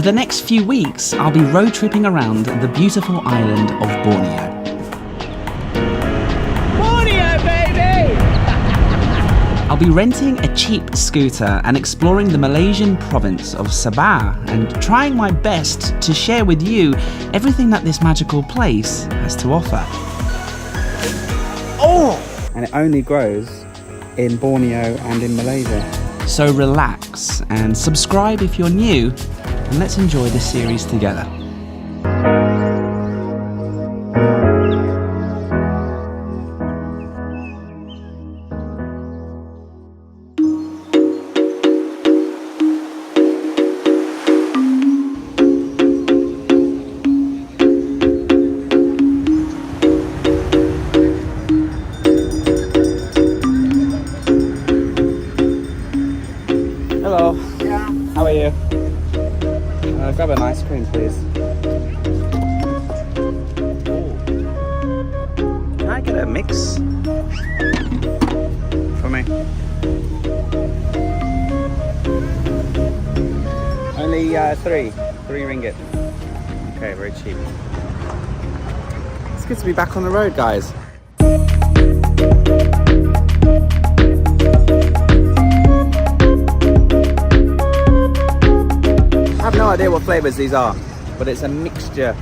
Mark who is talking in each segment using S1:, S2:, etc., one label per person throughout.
S1: For the next few weeks, I'll be road tripping around the beautiful island of Borneo.
S2: Borneo, baby!
S1: I'll be renting a cheap scooter and exploring the Malaysian province of Sabah and trying my best to share with you everything that this magical place has to offer.
S2: Oh! And it only grows in Borneo and in Malaysia.
S1: So relax and subscribe if you're new, and let's enjoy this series together.
S2: Hello. Yeah. How are you? Grab an ice cream, please. Can I get a mix for me? Only three ringgit. Okay, very cheap. It's good to be back on the road, guys. I have no idea what flavours these are, but it's a mixture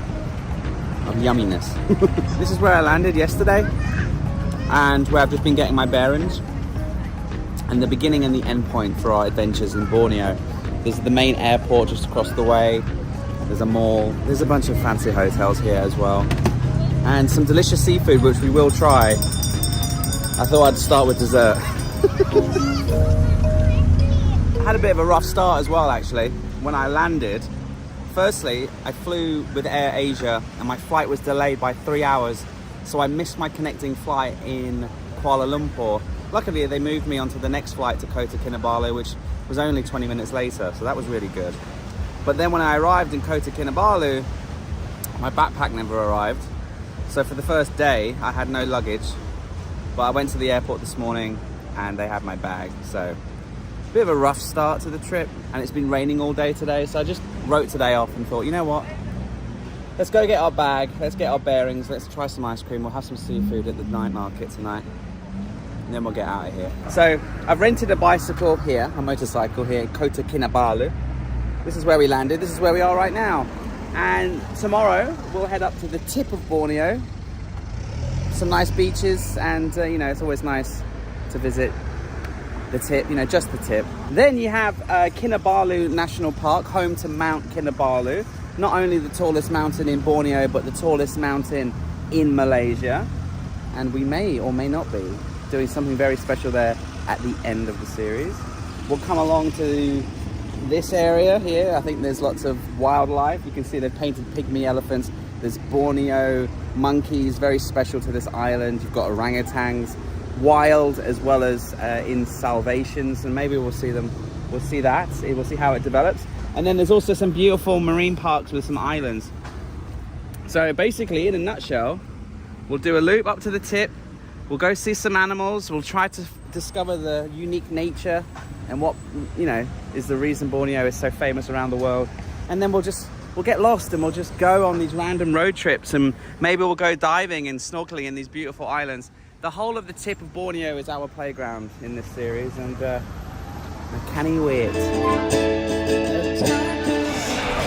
S2: of yumminess. This is where I landed yesterday and where I've just been getting my bearings, and the beginning and the end point for our adventures in Borneo. This is the main airport just across the way. There's a mall. There's a bunch of fancy hotels here as well, and some delicious seafood which we will try. I thought I'd start with dessert. I had a bit of a rough start as well, actually. When I landed, firstly, I flew with Air Asia and my flight was delayed by 3 hours, so I missed my connecting flight in Kuala Lumpur. Luckily, they moved me onto the next flight to Kota Kinabalu, which was only 20 minutes later, so that was really good. But then when I arrived in Kota Kinabalu, my backpack never arrived. So for the first day, I had no luggage, but I went to the airport this morning and they had my bag, so bit of a rough start to the trip, and it's been raining all day today, so I just wrote today off and thought, you know what, let's go get our bag, let's get our bearings, let's try some ice cream, we'll have some seafood at the night market tonight, and then we'll get out of here. So I've rented a bicycle here, a motorcycle here in Kota Kinabalu. This is where we landed, this is where we are right now, and tomorrow we'll head up to the tip of Borneo, some nice beaches, and you know, it's always nice to visit the tip, you know, just the tip. Then you have Kinabalu National Park, home to Mount Kinabalu. Not only the tallest mountain in Borneo, but the tallest mountain in Malaysia. And we may or may not be doing something very special there at the end of the series. We'll come along to this area here. I think there's lots of wildlife. You can see they've painted pygmy elephants. There's Borneo monkeys, very special to this island. You've got orangutans, wild as well as in salvations, and maybe we'll see them. We'll see that. We'll see how it develops. And then there's also some beautiful marine parks with some islands. So basically, in a nutshell, we'll do a loop up to the tip. We'll go see some animals. We'll try to discover the unique nature and what, you know, is the reason Borneo is so famous around the world. And then we'll get lost and we'll just go on these random road trips, and maybe we'll go diving and snorkeling in these beautiful islands. The whole of the tip of Borneo is our playground in this series, and I can't wait.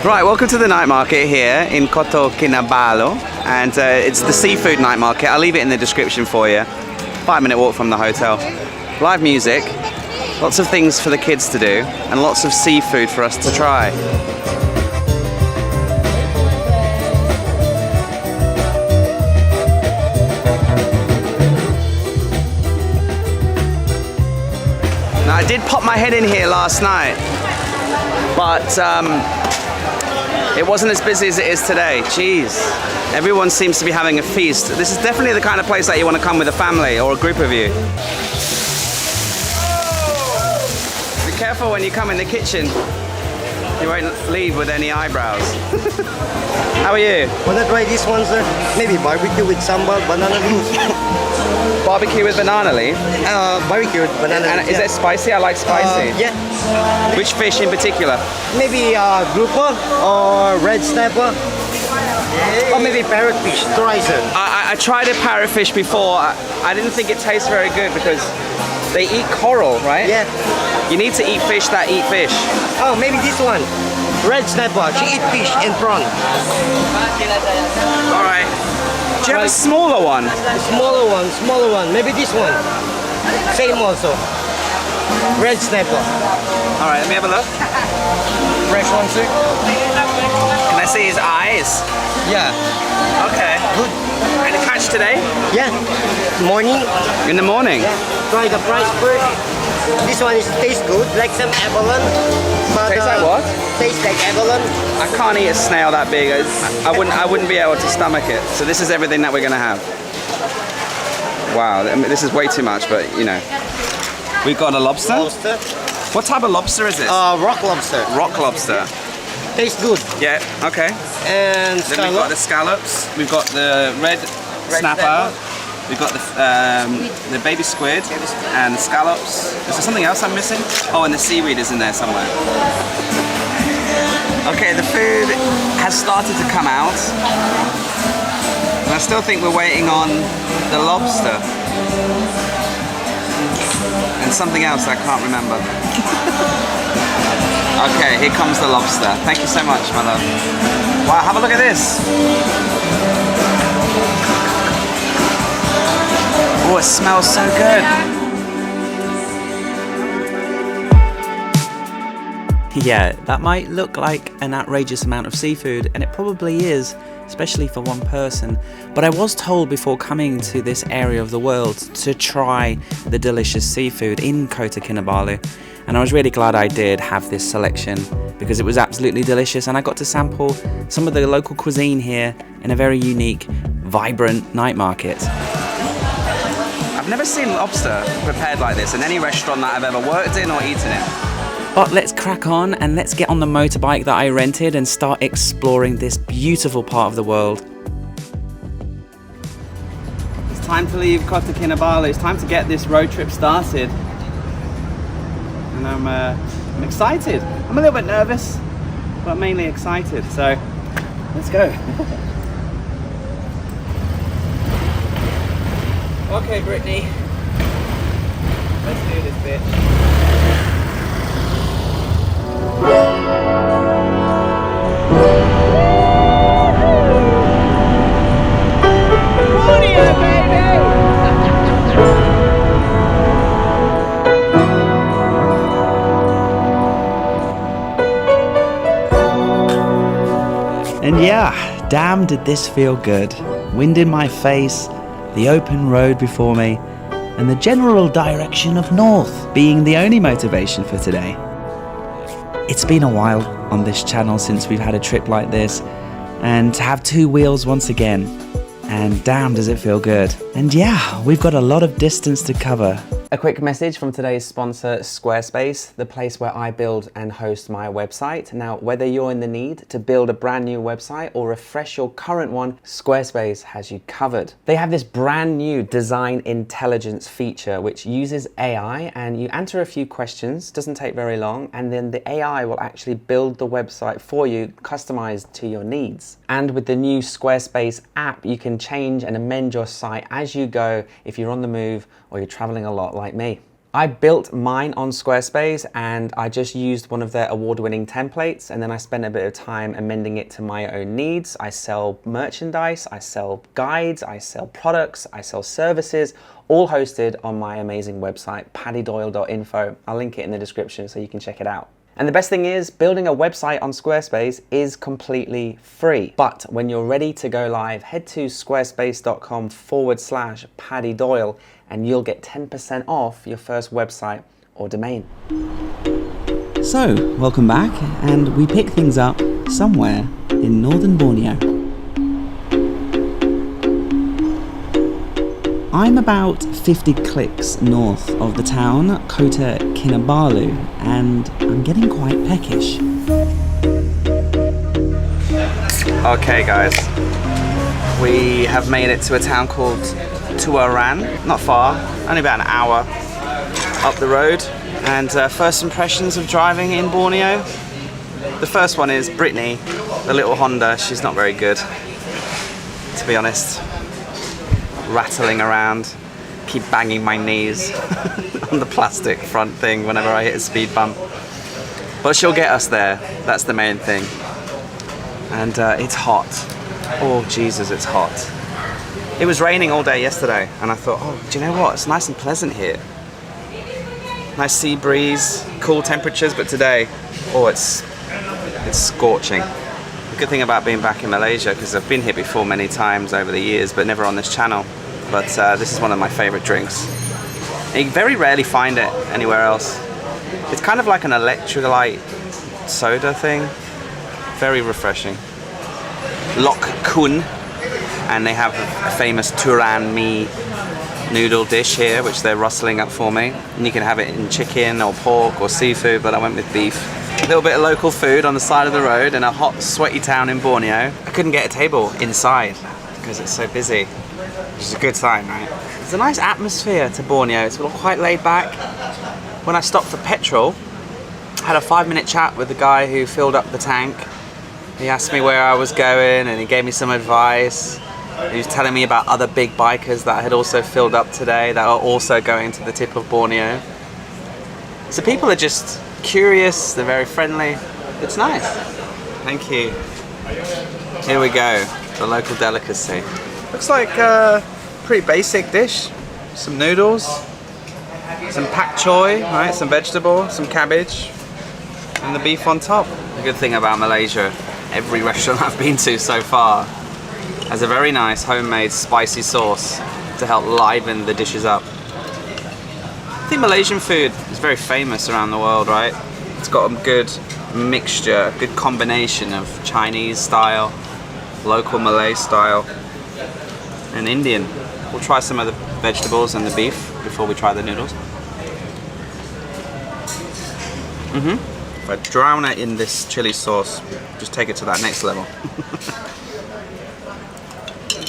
S2: Right, welcome to the night market here in Kota Kinabalu, and it's the seafood night market. I'll leave it in the description for you. 5-minute walk from the hotel. Live music, lots of things for the kids to do, and lots of seafood for us to try. I did pop my head in here last night, but it wasn't as busy as it is today. Jeez, everyone seems to be having a feast. This is definitely the kind of place that you want to come with a family or a group of you. Be careful when you come in the kitchen. He won't leave with any eyebrows. How are you?
S3: Wanna try this one, sir? Maybe barbecue with sambal, banana leaves.
S2: Barbecue with banana leaf?
S3: Barbecue with banana
S2: And
S3: leaves.
S2: is it spicy? I like spicy.
S3: Yeah.
S2: Which fish in particular?
S3: Maybe grouper or red snapper. Or maybe parrotfish, try, sir.
S2: I tried a parrotfish before. I didn't think it tastes very good because they eat coral, right?
S3: Yeah.
S2: You need to eat fish that eat fish.
S3: Oh, maybe this one. Red snapper. She eat fish and prawn.
S2: All right. Do you have a smaller one?
S3: Smaller one. Maybe this one. Same also. Red snapper.
S2: All right, let me have a look.
S3: Fresh one, sir.
S2: Can I see his eyes?
S3: Yeah.
S2: Okay.
S3: Good.
S2: And catch today?
S3: Yeah. Morning.
S2: In the morning?
S3: Yeah. Try the price first. This one tastes good, like some abalone. But,
S2: Tastes like what?
S3: Tastes like abalone.
S2: I can't eat a snail that big. I wouldn't be able to stomach it. So this is everything that we're gonna have. Wow, I mean, this is way too much, but you know. We've got a lobster.
S3: Lobster.
S2: What type of lobster is this?
S3: Rock lobster.
S2: Rock lobster.
S3: Tastes good.
S2: Yeah, okay.
S3: And
S2: Then we've got the scallops. We've got the red snapper. We've got the baby squid and the scallops. Is there something else I'm missing? Oh, and the seaweed is in there somewhere. Okay, the food has started to come out. And I still think we're waiting on the lobster. And something else I can't remember. Okay, here comes the lobster. Thank you so much, my love. Wow, have a look at this. Oh, it smells so good.
S1: Yeah, that might look like an outrageous amount of seafood, and it probably is, especially for one person. But I was told before coming to this area of the world to try the delicious seafood in Kota Kinabalu. And I was really glad I did have this selection because it was absolutely delicious, and I got to sample some of the local cuisine here in a very unique, vibrant night market.
S2: I've never seen lobster prepared like this in any restaurant that I've ever worked in or eaten in.
S1: But let's crack on and let's get on the motorbike that I rented and start exploring this beautiful part of the world.
S2: It's time to leave Kota Kinabalu. It's time to get this road trip started. And I'm excited. I'm a little bit nervous, but mainly excited. So let's go. Okay, Brittany. Let's do this, bitch.
S1: And yeah, damn did this feel good. Wind in my face, the open road before me, and the general direction of north being the only motivation for today. It's been a while on this channel since we've had a trip like this, and to have two wheels once again, and damn does it feel good. And yeah, we've got a lot of distance to cover.
S2: A quick message from today's sponsor, Squarespace, the place where I build and host my website. Now, whether you're in the need to build a brand new website or refresh your current one, Squarespace has you covered. They have this brand new design intelligence feature which uses AI, and you answer a few questions, doesn't take very long, and then the AI will actually build the website for you, customized to your needs. And with the new Squarespace app, you can change and amend your site as you go if you're on the move or you're traveling a lot like me. I built mine on Squarespace, and I just used one of their award-winning templates, and then I spent a bit of time amending it to my own needs. I sell merchandise, I sell guides, I sell products, I sell services, all hosted on my amazing website, paddydoyle.info. I'll link it in the description so you can check it out. And the best thing is, building a website on Squarespace is completely free. But when you're ready to go live, head to squarespace.com/paddydoyle and you'll get 10% off your first website or domain.
S1: So, welcome back, and we pick things up somewhere in northern Borneo. I'm about 50 clicks north of the town Kota Kinabalu, and I'm getting quite peckish.
S2: Okay guys, we have made it to a town called Tuaran, not far, only about an hour up the road. And first impressions of driving in Borneo. The first one is Brittany, the little Honda. She's not very good, to be honest. Rattling around, keep banging my knees on the plastic front thing whenever I hit a speed bump. But she'll get us there, that's the main thing. And it's hot. Oh Jesus, it's hot. It was raining all day yesterday, and I thought, oh, do you know what? It's nice and pleasant here. Nice sea breeze, cool temperatures, but today, oh, it's scorching. The good thing about being back in Malaysia, because I've been here before many times over the years, but never on this channel. But this is one of my favorite drinks. You very rarely find it anywhere else. It's kind of like an electrolyte soda thing. Very refreshing. Lok Kun, and they have a famous Turan mee noodle dish here, which they're rustling up for me. And you can have it in chicken or pork or seafood, but I went with beef. A little bit of local food on the side of the road in a hot, sweaty town in Borneo. I couldn't get a table inside because it's so busy, which is a good sign, right? It's a nice atmosphere to Borneo. It's all quite laid back. When I stopped for petrol, I had a 5-minute chat with the guy who filled up the tank. He asked me where I was going and he gave me some advice. He was telling me about other big bikers that had also filled up today that are also going to the tip of Borneo. So people are just curious, they're very friendly. It's nice. Thank you. Here we go, the local delicacy. Looks like a pretty basic dish. Some noodles, some pak choy, right? Some vegetable, some cabbage, and the beef on top. The good thing about Malaysia, every restaurant I've been to so far has a very nice homemade spicy sauce to help liven the dishes up. I think Malaysian food is very famous around the world, right? It's got a good mixture, a good combination of Chinese style, local Malay style, and Indian. We'll try some of the vegetables and the beef before we try the noodles. If I drown it in this chili sauce, just take it to that next level.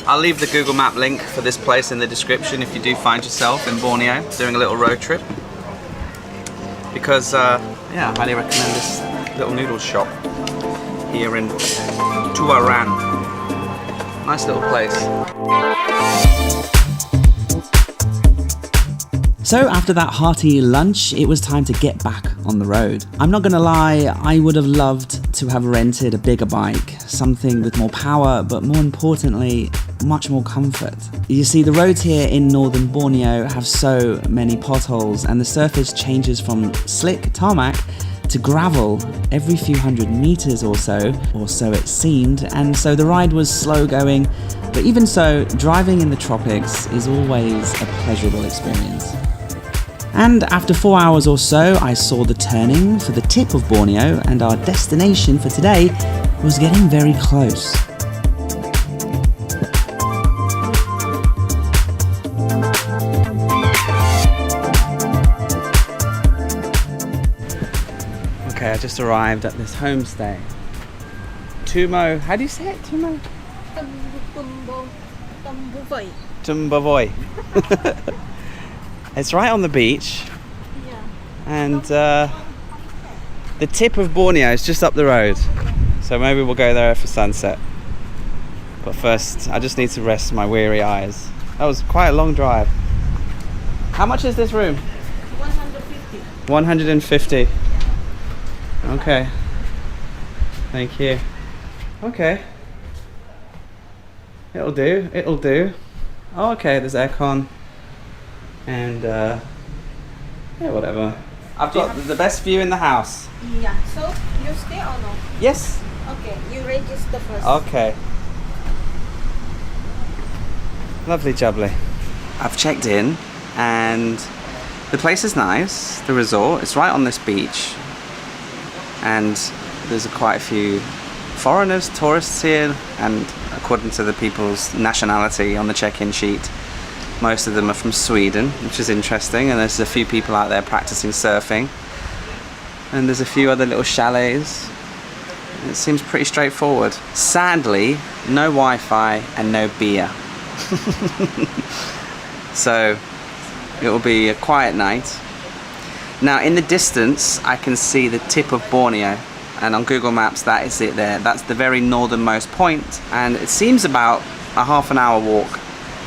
S2: I'll leave the Google Map link for this place in the description if you do find yourself in Borneo doing a little road trip. Because, yeah, I highly recommend this little noodle shop here in Tuaran. Nice little place.
S1: So after that hearty lunch, it was time to get back on the road. I'm not gonna lie, I would have loved to have rented a bigger bike, something with more power, but more importantly, much more comfort. You see, the roads here in northern Borneo have so many potholes, and the surface changes from slick tarmac to gravel every few hundred meters or so it seemed, and so the ride was slow going, but even so, driving in the tropics is always a pleasurable experience. And after 4 hours or so, I saw the turning for the tip of Borneo, and our destination for today was getting very close.
S2: Okay, I just arrived at this homestay. Tumo, how do you say it, Tumo? Tumbavoy. It's right on the beach.
S4: Yeah.
S2: And the tip of Borneo is just up the road. So maybe we'll go there for sunset. But first, I just need to rest my weary eyes. That was quite a long drive. How much is this room?
S4: 150.
S2: 150. Okay. Thank you. Okay. It'll do. It'll do. Oh, okay. There's aircon. And yeah, whatever. I've got the best view in the house.
S4: Yeah. So you stay or no?
S2: Yes.
S4: Okay. You register first.
S2: Okay. Lovely jubbly. I've checked in and the place is nice. The resort, it's right on this beach. And there's quite a few foreigners, tourists here, and according to the people's nationality on the check-in sheet, most of them are from Sweden, which is interesting, and there's a few people out there practicing surfing. And there's a few other little chalets It seems pretty straightforward. Sadly, no Wi-Fi and no beer. So it will be a quiet night. Now in the distance I can see the tip of Borneo, and on Google Maps that is it there. That's the very northernmost point, and it seems about a half an hour walk.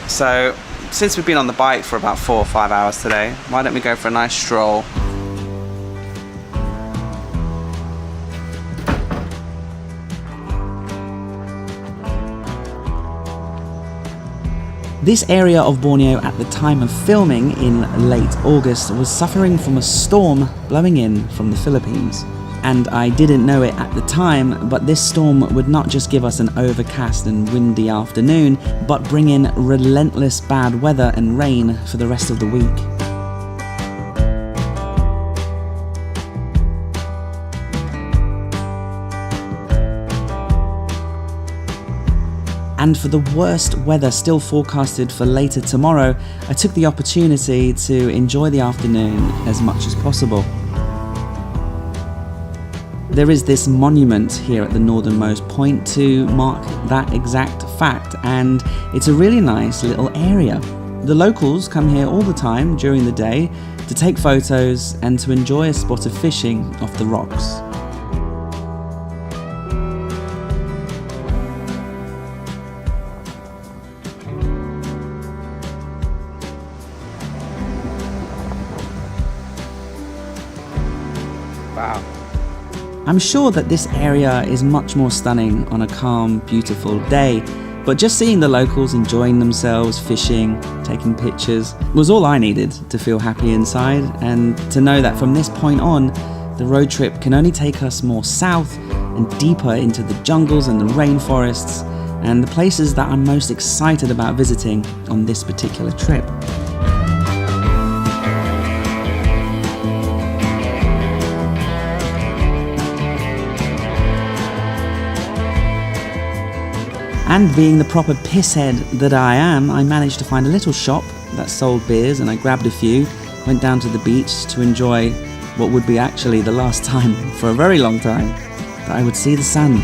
S2: So since we've been on the bike for about 4 or 5 hours today, why don't we go for a nice stroll?
S1: This area of Borneo at the time of filming in late August was suffering from a storm blowing in from the Philippines. And I didn't know it at the time, but this storm would not just give us an overcast and windy afternoon, but bring in relentless bad weather and rain for the rest of the week. And for the worst weather still forecasted for later tomorrow, I took the opportunity to enjoy the afternoon as much as possible. There is this monument here at the northernmost point to mark that exact fact, and it's a really nice little area. The locals come here all the time during the day to take photos and to enjoy a spot of fishing off the rocks.
S2: Wow.
S1: I'm sure that this area is much more stunning on a calm, beautiful day, but just seeing the locals enjoying themselves, fishing, taking pictures, was all I needed to feel happy inside, and to know that from this point on, the road trip can only take us more south and deeper into the jungles and the rainforests, and the places that I'm most excited about visiting on this particular trip. And being the proper pisshead that I am, I managed to find a little shop that sold beers, and I grabbed a few, went down to the beach to enjoy what would be actually the last time for a very long time that I would see the sun.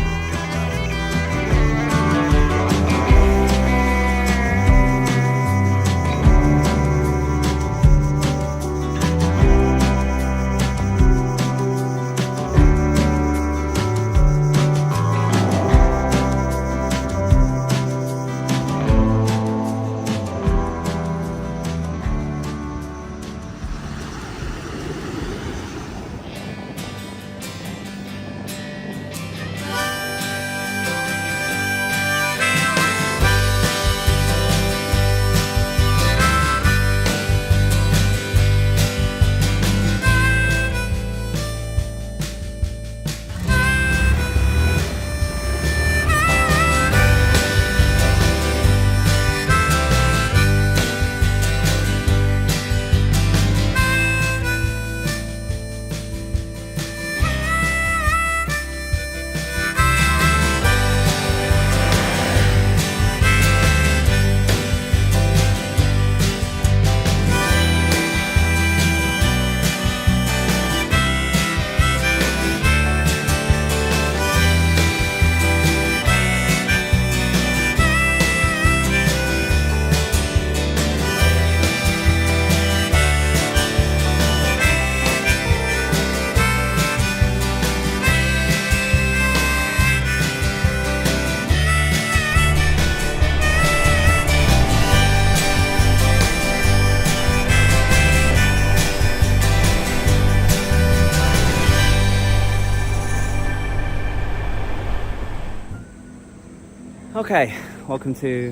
S2: Okay, welcome to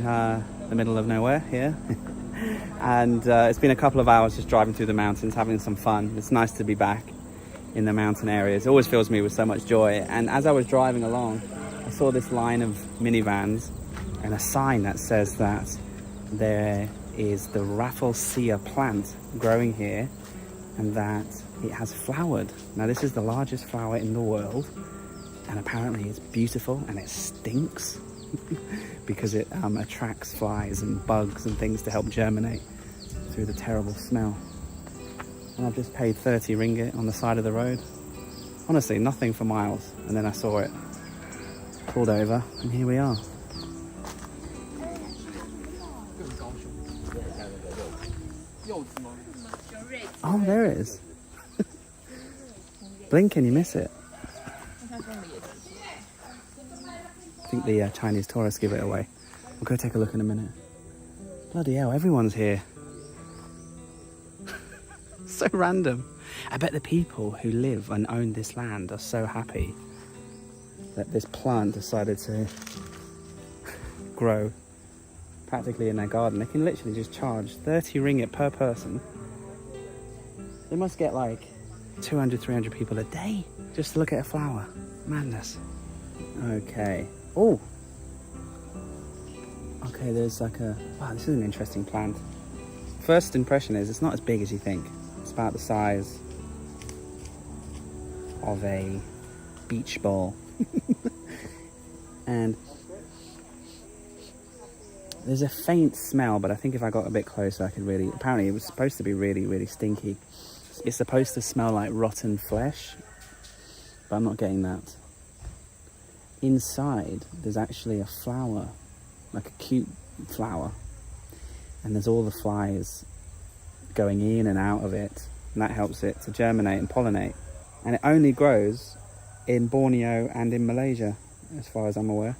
S2: the middle of nowhere here. And it's been a couple of hours just driving through the mountains, having some fun. It's nice to be back in the mountain areas. It always fills me with so much joy. And as I was driving along, I saw this line of minivans and a sign that says that there is the Rafflesia plant growing here and that it has flowered. Now this is the largest flower in the world, and apparently it's beautiful and it stinks because it attracts flies and bugs and things to help germinate through the terrible smell. And I've just paid 30 ringgit on the side of the road. Honestly, nothing for miles. And then I saw it pulled over, and here we are. Oh, there it is. Blink and you miss it. I think the Chinese tourists give it away. We'll go take a look in a minute. Bloody hell, everyone's here. So random. I bet the people who live and own this land are so happy that this plant decided to grow practically in their garden. They can literally just charge 30 ringgit per person. They must get like 200, 300 people a day just to look at a flower. Madness. Okay. Oh. Okay, there's like a... Wow, this is an interesting plant. First impression is it's not as big as you think. It's about the size of a beach ball. And there's a faint smell, but I think if I got a bit closer I could really... Apparently it was supposed to be really, really stinky. It's supposed to smell like rotten flesh, but I'm not getting that. Inside there's actually a flower, like a cute flower, and there's all the flies going in and out of it, and that helps it to germinate and pollinate. And it only grows in Borneo and in Malaysia, as far as I'm aware.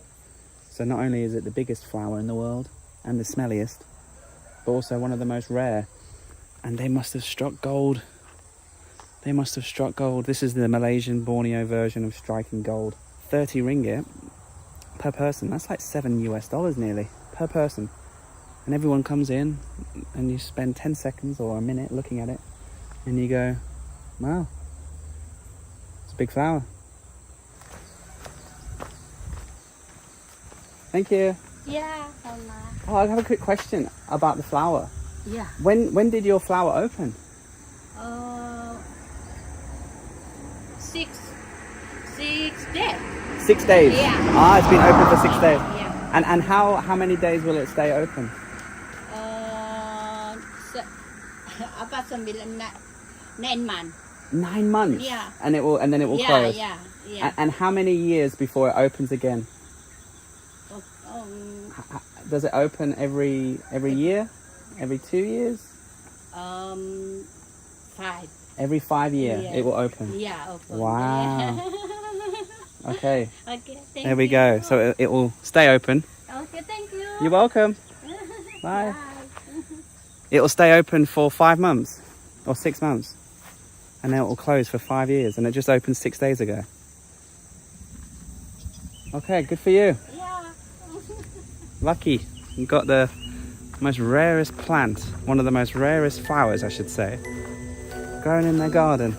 S2: So not only is it the biggest flower in the world and the smelliest, but also one of the most rare. And they must have struck gold. They must have struck gold. This is the Malaysian Borneo version of striking gold. 30 ringgit per person. That's like $7 US nearly per person. And everyone comes in and you spend 10 seconds or a minute looking at it and you go, wow, it's a big flower. Thank you.
S4: Yeah.
S2: Oh, I have a quick question about the flower.
S4: Yeah.
S2: When did your flower open?
S4: 6 days.
S2: 6 days?
S4: Yeah.
S2: Ah, it's been open for 6 days.
S4: Yeah.
S2: And how many days will it stay open?
S4: About 9 months.
S2: 9 months?
S4: Yeah.
S2: And then it will close?
S4: Yeah.
S2: And how many years before it opens again? Does it open every year? Every 2 years?
S4: 5.
S2: Every 5 years it will open?
S4: Yeah, open.
S2: Wow.
S4: Yeah.
S2: Okay.
S4: Okay,
S2: There we go. So it will stay open.
S4: Okay, thank you.
S2: You're welcome. Bye. It will stay open for 5 months or 6 months. And then it will close for 5 years. And it just opened 6 days ago. Okay, good for you.
S4: Yeah.
S2: Lucky. You got the most rarest plant. One of the most rarest flowers, I should say. Growing in their garden.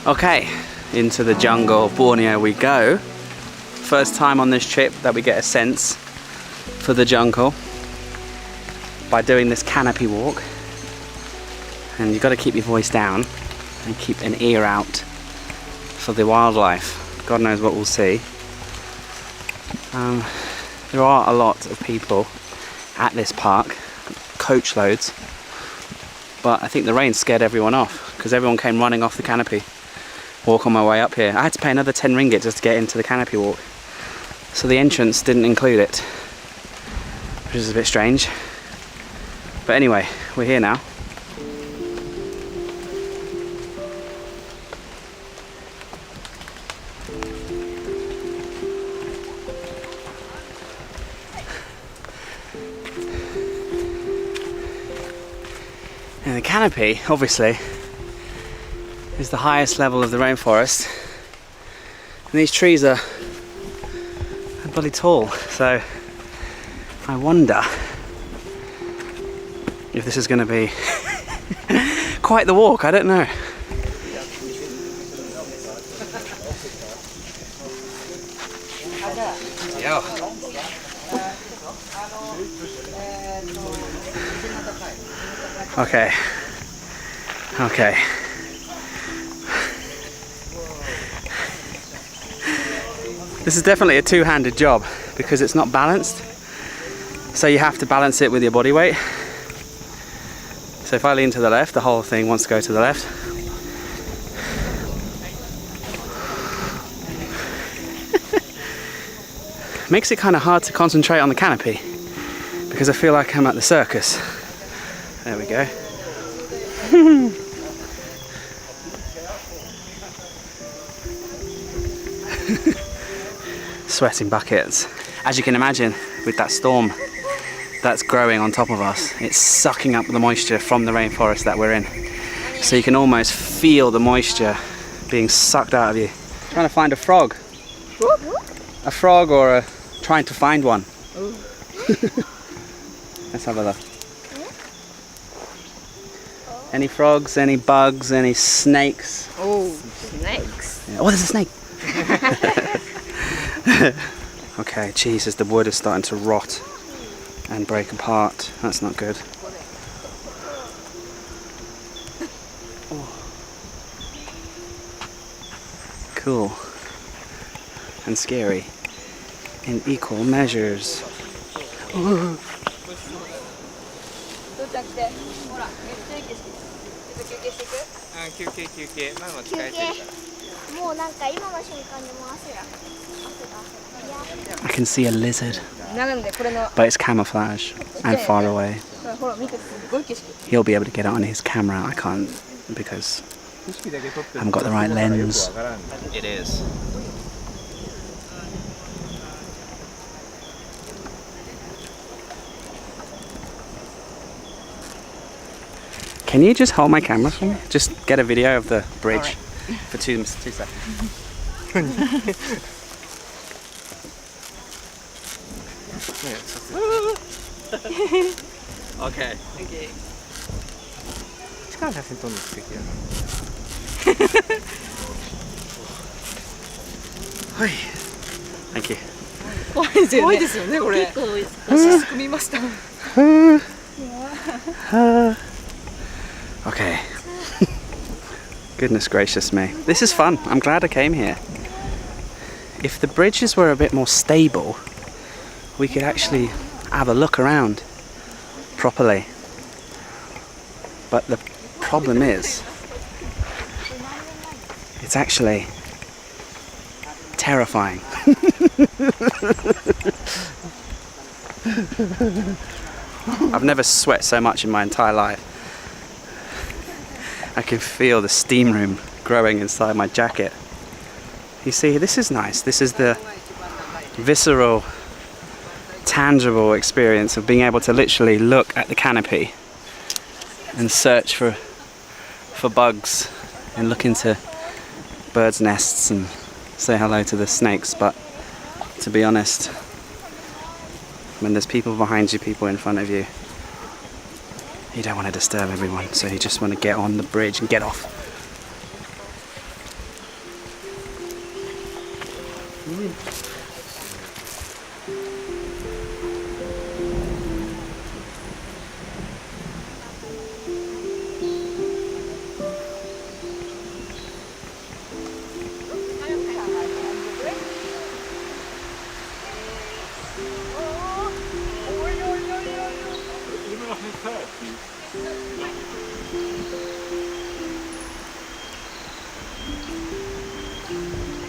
S2: Okay, into the jungle of Borneo we go. First time on this trip that we get a sense for the jungle by doing this canopy walk. And you've got to keep your voice down and keep an ear out for the wildlife. God knows what we'll see. There are a lot of people at this park, coach loads, but I think the rain scared everyone off because everyone came running off the canopy walk on my way up here. I had to pay another 10 ringgit just to get into the canopy walk, so the entrance didn't include it, which is a bit strange. But anyway, we're here now. And the canopy, obviously, is the highest level of the rainforest. And these trees are bloody tall, so I wonder if this is going to be quite the walk. I don't know. Yo. Okay. This is definitely a two-handed job because it's not balanced. So you have to balance it with your body weight. So if I lean to the left, the whole thing wants to go to the left. Makes it kind of hard to concentrate on the canopy because I feel like I'm at the circus. There we go. Sweating buckets. As you can imagine, with that storm that's growing on top of us, it's sucking up the moisture from the rainforest that we're in. So you can almost feel the moisture being sucked out of you. Trying to find a frog. A frog or trying to find one. Let's have a look. Any frogs, any bugs, any snakes?
S5: Oh, snakes.
S2: Yeah. Oh, there's a snake. Okay, Jesus, the wood is starting to rot and break apart. That's not good. Oh. Cool. And scary in equal measures. Oh.
S5: 休憩ママ疲れてるから
S6: もうなんか今の瞬間にもう汗が
S2: I can see a lizard,
S5: なんでこれの
S2: but it's camouflage and far away.
S5: ほら見てすごい景色
S2: He'll be able to get it on his camera. I can't because I haven't got the right lens. It is. Can you just hold my camera for me? Just get a video of the bridge for two seconds. Okay.
S5: 力写真撮るの素敵やな
S2: Hi. Thank you.
S5: 怖いですよねこれ
S4: 結構
S5: 足すくみました
S2: Okay. Goodness gracious me. This is fun. I'm glad I came here. If the bridges were a bit more stable, we could actually have a look around properly. But the problem is, it's actually terrifying. I've never sweat so much in my entire life. I can feel the steam room growing inside my jacket. You see, this is nice. This is the visceral, tangible experience of being able to literally look at the canopy and search for bugs and look into birds' nests and say hello to the snakes. But to be honest, when there's people behind you, people in front of you, you don't want to disturb everyone, so you just want to get on the bridge and get off.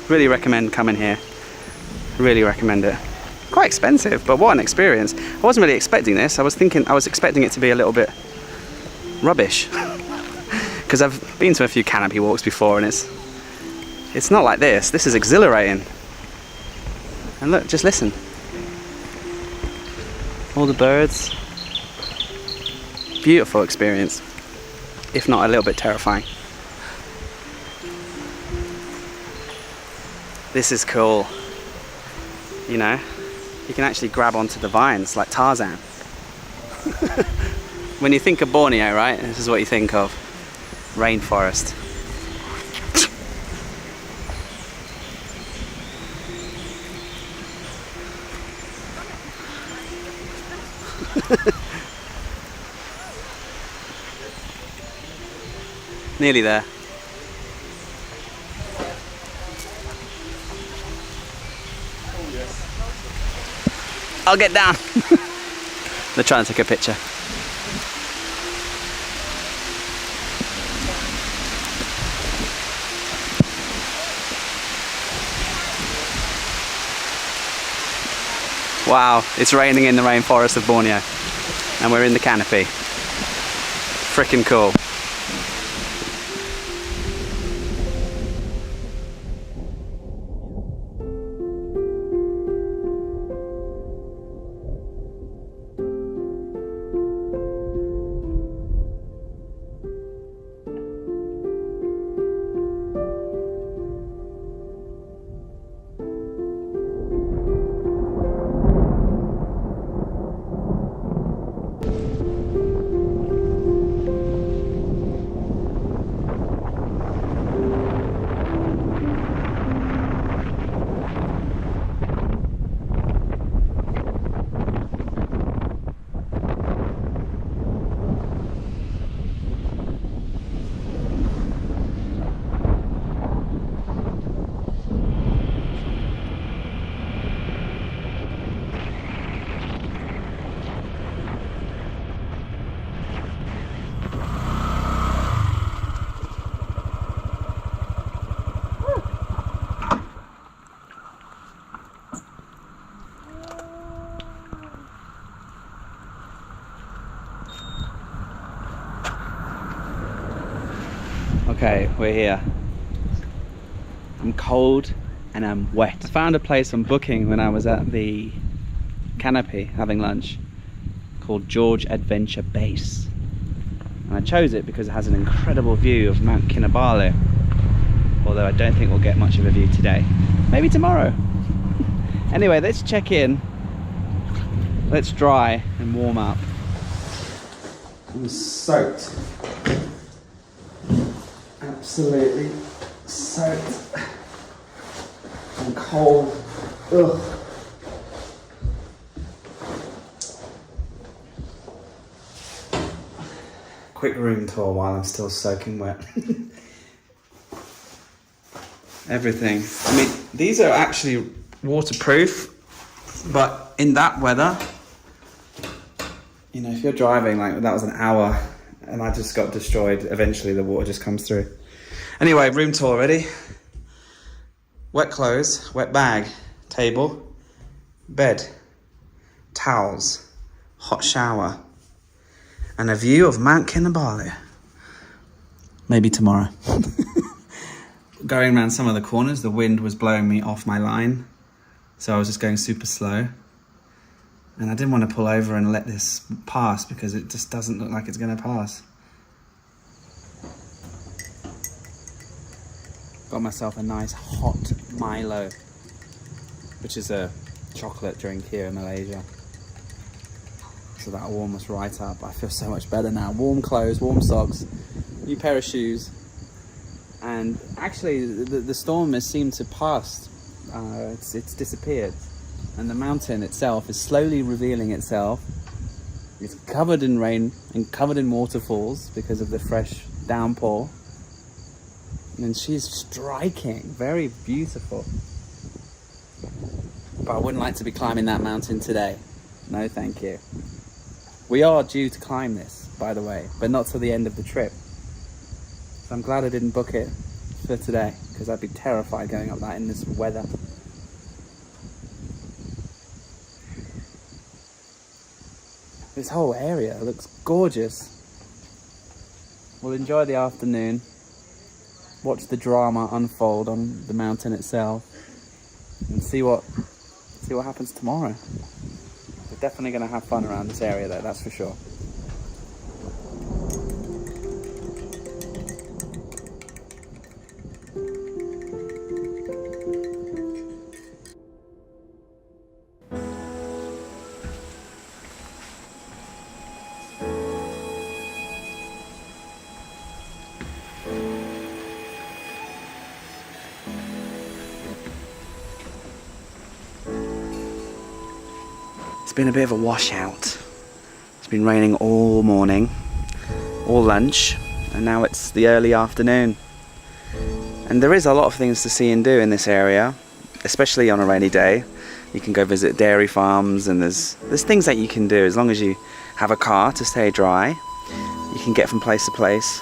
S2: Really recommend coming here. Really recommend it. Quite expensive, but what an experience. I wasn't really expecting this. I was expecting it to be a little bit rubbish. Because I've been to a few canopy walks before and it's not like this. This is exhilarating. And look, just listen. All the birds. Beautiful experience. If not a little bit terrifying. This is cool. You know, you can actually grab onto the vines like Tarzan. When you think of Borneo, right? This is what you think of. Rainforest. Nearly there. I'll get down. They're trying to take a picture. Wow, it's raining in the rainforest of Borneo and we're in the canopy. Freaking cool. Okay, we're here. I'm cold and I'm wet. I found a place on Booking when I was at the canopy having lunch called George Adventure Base. And I chose it because it has an incredible view of Mount Kinabalu. Although I don't think we'll get much of a view today. Maybe tomorrow. Anyway, let's check in. Let's dry and warm up. I'm soaked. Absolutely soaked. I'm cold. Ugh. Quick room tour while I'm still soaking wet. Everything. I mean, these are actually waterproof, but in that weather, you know, if you're driving, like that was an hour and I just got destroyed, eventually the water just comes through. Anyway, room tour ready. Wet clothes, wet bag, table, bed, towels, hot shower, and a view of Mount Kinabalu. Maybe tomorrow. Going around some of the corners, the wind was blowing me off my line, so I was just going super slow. And I didn't want to pull over and let this pass because it just doesn't look like it's going to pass. Got myself a nice hot Milo, which is a chocolate drink here in Malaysia. So that'll warm us right up. I feel so much better now. Warm clothes, warm socks, new pair of shoes. And actually the storm has seemed to pass. It's disappeared. And the mountain itself is slowly revealing itself. It's covered in rain and covered in waterfalls because of the fresh downpour. And she's striking, very beautiful. But I wouldn't like to be climbing that mountain today. No, thank you. We are due to climb this, by the way, but not till the end of the trip. So I'm glad I didn't book it for today, because I'd be terrified going up that in this weather. This whole area looks gorgeous. We'll enjoy the afternoon, watch the drama unfold on the mountain itself, and see what happens tomorrow. We're definitely going to have fun around this area though, that's for sure. It's been a bit of a washout. It's been raining all morning, all lunch, and now it's the early afternoon. And there is a lot of things to see and do in this area, especially on a rainy day. You can go visit dairy farms, and there's things that you can do as long as you have a car to stay dry. You can get from place to place.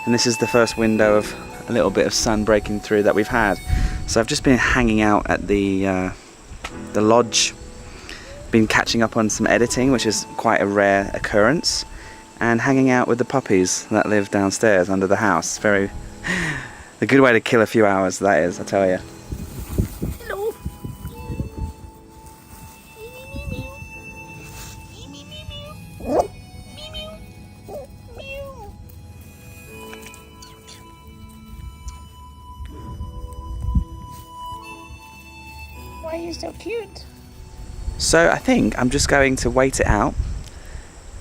S2: And this is the first window of a little bit of sun breaking through that we've had. So I've just been hanging out at the lodge, been catching up on some editing, which is quite a rare occurrence, and hanging out with the puppies that live downstairs under the house. Very a good way to kill a few hours, that is, I tell you.
S6: Why are you so cute?
S2: So I think I'm just going to wait it out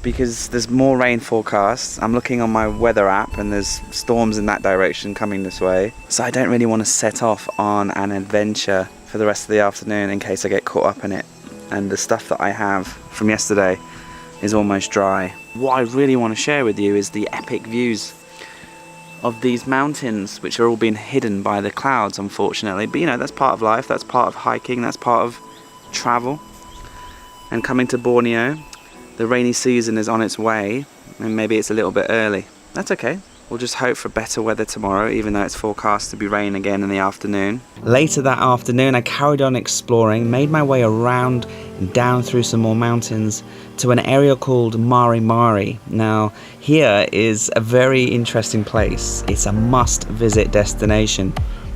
S2: because there's more rain forecasts. I'm looking on my weather app and there's storms in that direction coming this way. So I don't really want to set off on an adventure for the rest of the afternoon in case I get caught up in it. And the stuff that I have from yesterday is almost dry. What I really want to share with you is the epic views of these mountains, which are all being hidden by the clouds, unfortunately. But you know, that's part of life, that's part of hiking, that's part of travel. And coming to Borneo, the rainy season is on its way, and maybe it's a little bit early. That's okay. We'll just hope for better weather tomorrow, even though it's forecast to be rain again in the afternoon. Later that afternoon, I carried on exploring, made my way around and down through some more mountains to an area called Mari Mari. Now, here is a very interesting place. It's a must-visit destination,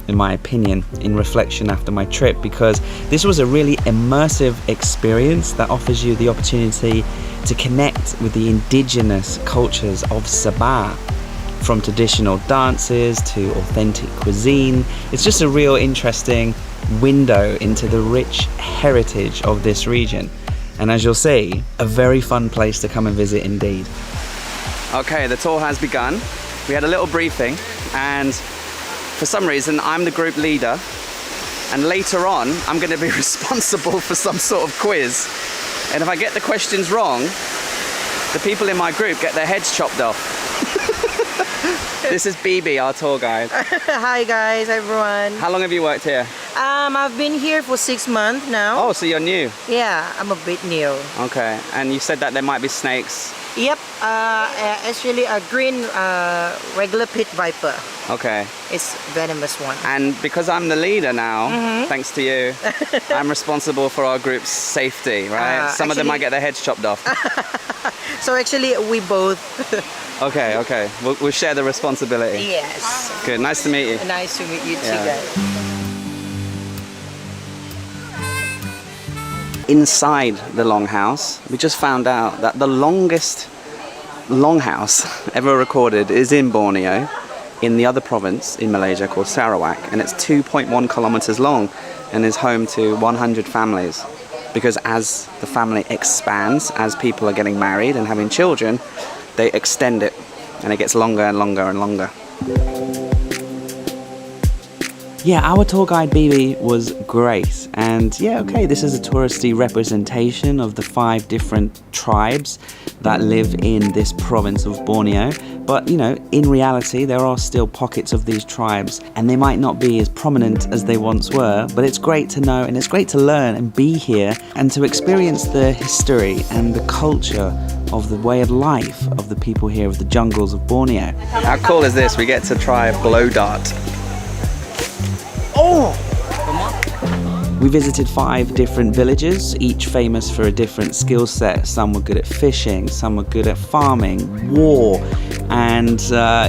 S2: in my opinion, in reflection after my trip, because this was a really immersive experience that offers you the opportunity to connect with the indigenous cultures of Sabah. From traditional dances to authentic cuisine. It's just a real interesting window into the rich heritage of this region. And as you'll see, a very fun place to come and visit indeed. Okay, the tour has begun. We had a little briefing, and for some reason I'm the group leader, and later on I'm going to be responsible for some sort of quiz. And if I get the questions wrong, the people in my group get their heads chopped off. This is BB, our tour guide.
S7: Hi guys, everyone.
S2: How long have you worked here?
S7: I've been here for 6 months now.
S2: Oh, so you're new?
S7: Yeah, I'm a bit new.
S2: Okay, and you said that there might be snakes.
S7: Yep, actually a green regular pit viper.
S2: Okay.
S7: It's venomous one.
S2: And because I'm the leader now, thanks to you, I'm responsible for our group's safety, right? Some of them might get their heads chopped off.
S7: So actually we both.
S2: Okay, okay. We'll share the responsibility.
S7: Yes.
S2: Good, nice to meet you.
S7: Nice to meet you too,
S2: Yeah.
S7: guys.
S2: Inside the longhouse, we just found out that the longest longhouse ever recorded is in Borneo, in the other province in Malaysia called Sarawak, and it's 2.1 kilometers long and is home to 100 families. Because as the family expands, as people are getting married and having children, they extend it and it gets longer and longer and longer. Yeah, our tour guide BB was great, and yeah, okay, this is a touristy representation of the 5 different tribes that live in this province of Borneo, but you know, in reality there are still pockets of these tribes and they might not be as prominent as they once were, but it's great to know and it's great to learn and be here and to experience the history and the culture of the way of life of the people here of the jungles of Borneo. How cool is this? We get to try a blow dart. We visited 5 different villages, each famous for a different skill set. Some were good at fishing, some were good at farming, war, and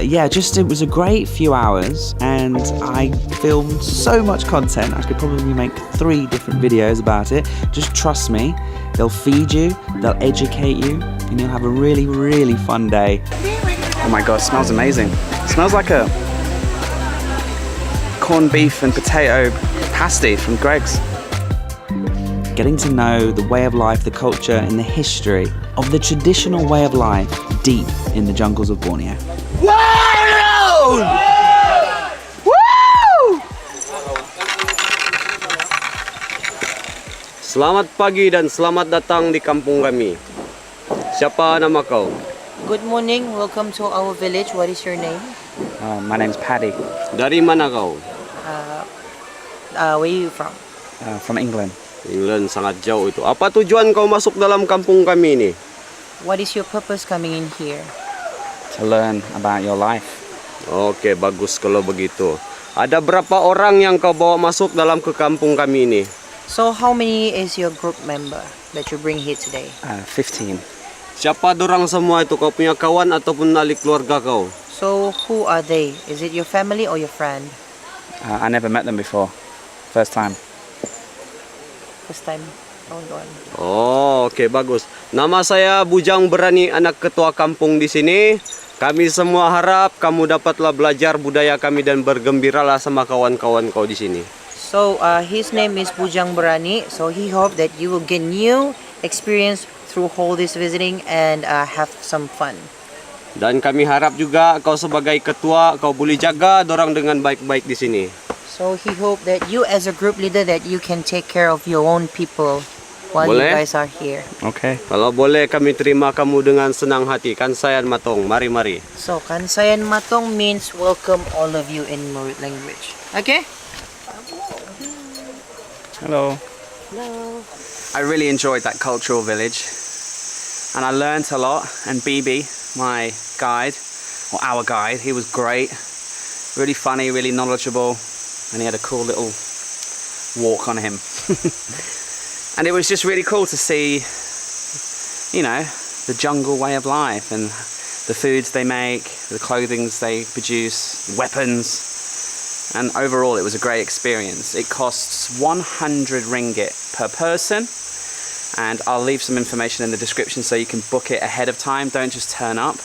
S2: yeah, just it was a great few hours, and I filmed so much content. I could probably make 3 different videos about it. Just trust me, they'll feed you, they'll educate you, and you'll have a really, really fun day. Oh my god, it smells amazing. It smells like a corned beef and potato pasty from Greg's. Getting to know the way of life, the culture and the history of the traditional way of life deep in the jungles of Borneo. Wow! Woo!
S8: Selamat pagi dan selamat datang di kampung kami. Siapa nama kau?
S7: Good morning, welcome to our village. What is your name?
S2: My name's Paddy.
S8: Dari mana kau?
S7: Where are you from?
S2: From England.
S8: England sangat jauh itu. Apa tujuan kau masuk dalam kampung kami ini?
S7: What is your purpose coming in here?
S1: To learn about your life.
S8: Oke, bagus kalau begitu. Ada berapa orang yang kau bawa masuk dalam ke kampung kami ini?
S7: So how many is your group member that you bring here today?
S1: 15.
S8: Siapa dorang semua itu? Kau punya kawan ataupun ahli keluarga kau?
S7: So who are they? Is it your family or your friend?
S1: I never met them before. First time.
S7: First time. Oh, go on.
S8: Oh, oke, bagus. Nama saya Bujang Berani, anak ketua kampung di sini. Kami semua harap kamu dapatlah belajar budaya kami dan bergembiralah sama kawan-kawan kau di sini.
S7: So his name is Bujang Berani. So he hope that you will get new experience through whole this visiting and have some fun.
S8: Dan kami harap juga kau sebagai ketua kau boleh jaga dorang dengan baik-baik di sini.
S7: So he hope that you as a group leader that you can take care of your own people while
S8: Boleh?
S7: you guys are here.
S1: Okay.
S8: Kalau boleh kami terima kamu dengan senang hati. Kansayan matong, mari-mari.
S7: So Kansayan Matong means welcome all of you in Murid language. Okay?
S1: Hello.
S2: I really enjoyed that cultural village and I learned a lot, and BB, my guide, or our guide, he was great, really funny, really knowledgeable, and he had a cool little walk on him. And it was just really cool to see, you know, the jungle way of life and the foods they make, the clothing they produce, weapons. And overall, it was a great experience. It costs 100 ringgit per person, and I'll leave some information in the description so you can book it ahead of time. Don't just turn up.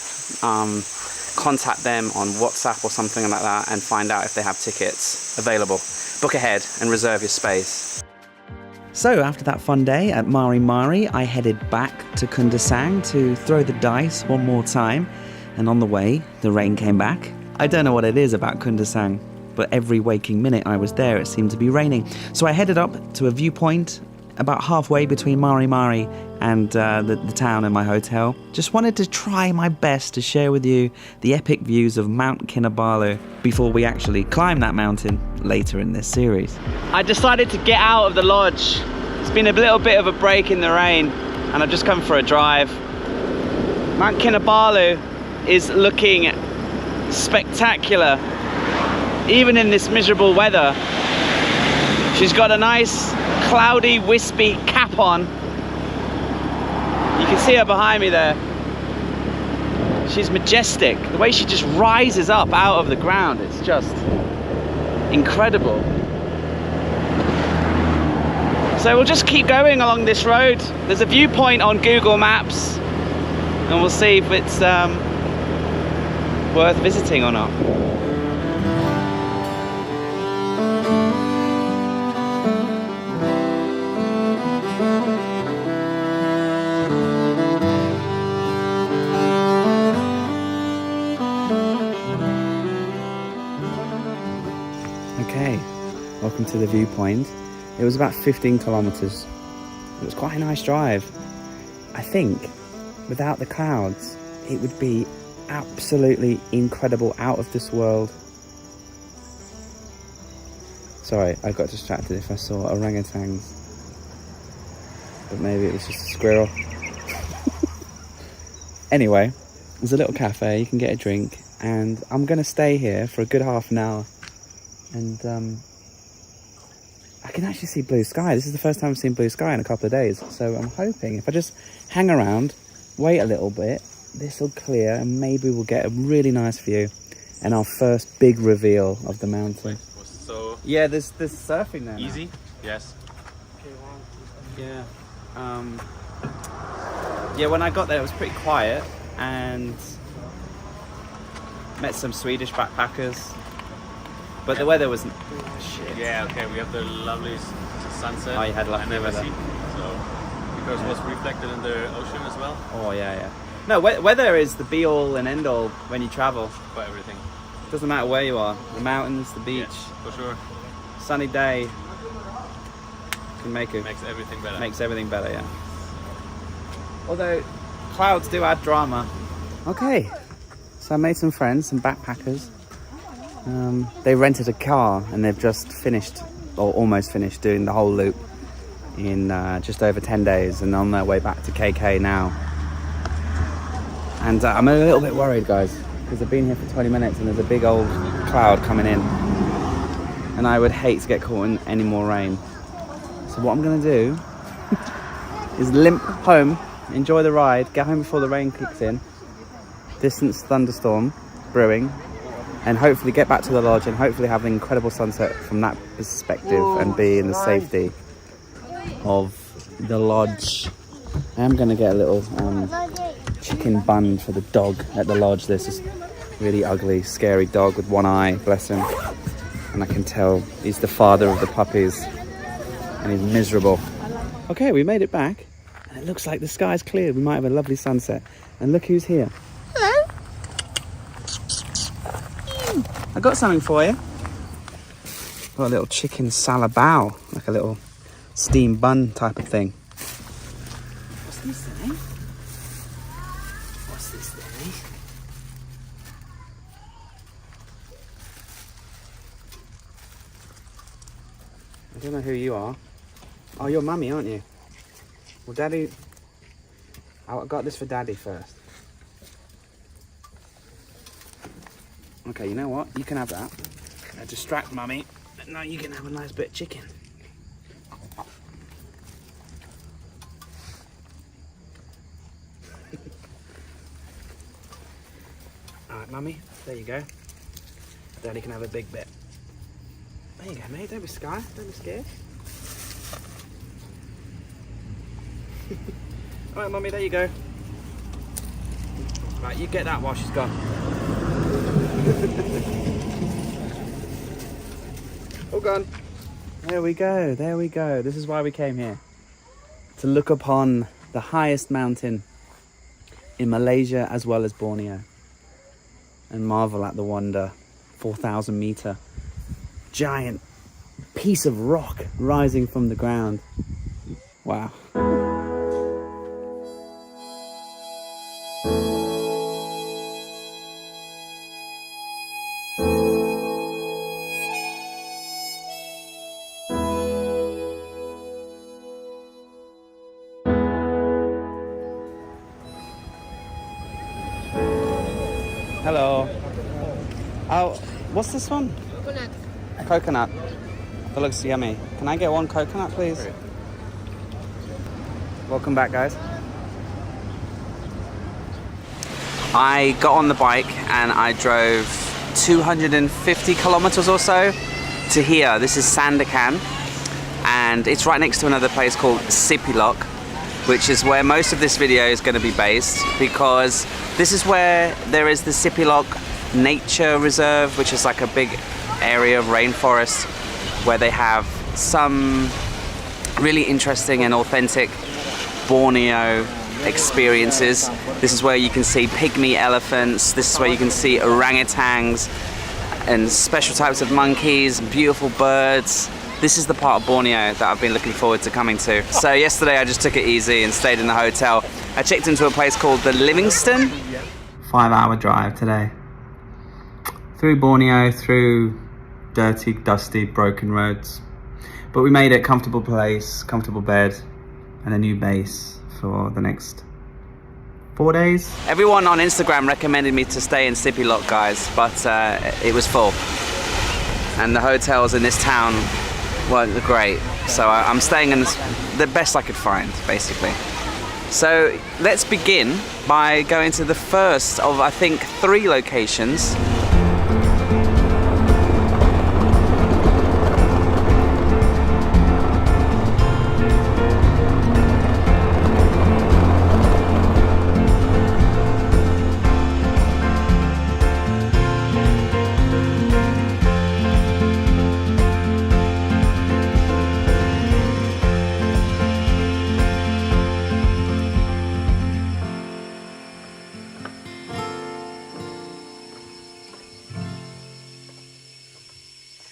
S2: Contact them on WhatsApp or something like that and find out if they have tickets available. Book ahead and reserve your space.
S1: So after that fun day at Mari Mari, I headed back to Kundasang to throw the dice one more time. And on the way, the rain came back. I don't know what it is about Kundasang, but every waking minute I was there, it seemed to be raining. So I headed up to a viewpoint about halfway between Mari Mari and the town and my hotel. Just wanted to try my best to share with you the epic views of Mount Kinabalu before we actually climb that mountain later in this series.
S2: I decided to get out of the lodge. It's been a little bit of a break in the rain and I've just come for a drive. Mount Kinabalu is looking spectacular, even in this miserable weather. She's got a nice cloudy, wispy cap on. You can see her behind me there. She's majestic. The way she just rises up out of the ground, it's just incredible. So we'll just keep going along this road. There's a viewpoint on Google Maps and we'll see if it's worth visiting or not.
S1: Okay, welcome to the viewpoint. It was about 15 kilometers. It was quite a nice drive. I think without the clouds, it would be absolutely incredible, out of this world. Sorry, I got distracted if I saw orangutans, but maybe it was just a squirrel. Anyway, there's a little cafe, you can get a drink, and I'm gonna stay here for a good half an hour. And I can actually see blue sky. This is the first time I've seen blue sky in a couple of days. So I'm hoping if I just hang around, wait a little bit, this will clear and maybe we'll get a really nice view and our first big reveal of the mountain.
S9: So
S2: Yeah, there's surfing there.
S9: easy? Yes.
S2: Yeah. Yeah, when I got there it was pretty quiet and met some Swedish backpackers. But the weather wasn't shit.
S9: Yeah, okay, we have the lovely sunset.
S2: Oh, you had lovely
S9: I never
S2: weather.
S9: see. So, because it was reflected in the ocean as well,
S2: Oh yeah, yeah. No, weather is the be all and end all when you travel.
S9: for everything.
S2: Doesn't matter where you are. The mountains, the beach,
S9: Yes, for sure.
S2: sunny day can make it
S9: Makes everything better.
S2: makes everything better, yeah. Although clouds do add drama. Okay, so I made some friends, some backpackers. They rented a car and they've just finished, or almost finished, doing the whole loop. in just over 10 days and on their way back to KK now. And I'm a little bit worried, guys, because I've been here for 20 minutes and there's a big old cloud coming in. And I would hate to get caught in any more rain. So what I'm going to do is limp home, enjoy the ride, get home before the rain kicks in, distant thunderstorm brewing, and hopefully get back to the lodge and hopefully have an incredible sunset from that perspective and be in the safety of the lodge. I am going to get a little chicken bun for the dog at the lodge. There's this really ugly, scary dog with one eye, bless him. And I can tell he's the father of the puppies and he's miserable. Okay, we made it back and it looks like the sky's cleared. We might have a lovely sunset. And look who's here. Hello. I got something for you. Got a little chicken salabao, like a little steam bun type of thing. What's this then? What's this then? I don't know who you are. Oh, you're mummy, aren't you? Well, Daddy... I got this for Daddy first. Okay, you know what? You can have that. I distract Mummy. But now you can have a nice bit of chicken. Alright, Mummy. There you go. Daddy can have a big bit. There you go, mate. Don't be scared. Don't be scared. Alright, Mummy. There you go. Right, you get that while she's gone. All gone. There we go, there we go. This is why we came here. To look upon the highest mountain in Malaysia as well as Borneo. And marvel at the wonder. 4,000 meter giant piece of rock rising from the ground. Wow. Hello. Oh, what's this one?
S5: Coconut.
S2: Coconut. That looks yummy. Can I get one coconut, please? Welcome back, guys. I got on the bike and I drove 250 kilometers or so to here. This is Sandakan, and it's right next to another place called Sepilok, which is where most of this video is going to be based, because this is where there is the Sepilok Nature Reserve, which is like a big area of rainforest where they have some really interesting and authentic Borneo experiences. This is where you can see pygmy elephants, this is where you can see orangutans and special types of monkeys, beautiful birds. This is the part of Borneo that I've been looking forward to coming to. So yesterday I just took it easy and stayed in the hotel. I checked into a place called the Livingston. 5-hour drive today. Through Borneo, through dirty, dusty, broken roads. But we made it, comfortable place, comfortable bed, and a new base for the next 4 days. Everyone on Instagram recommended me to stay in Sepilok, guys, but it was full. And the hotels in this town weren't great, so I'm staying in the best I could find, basically. So let's begin by going to the first of, I think, 3 locations.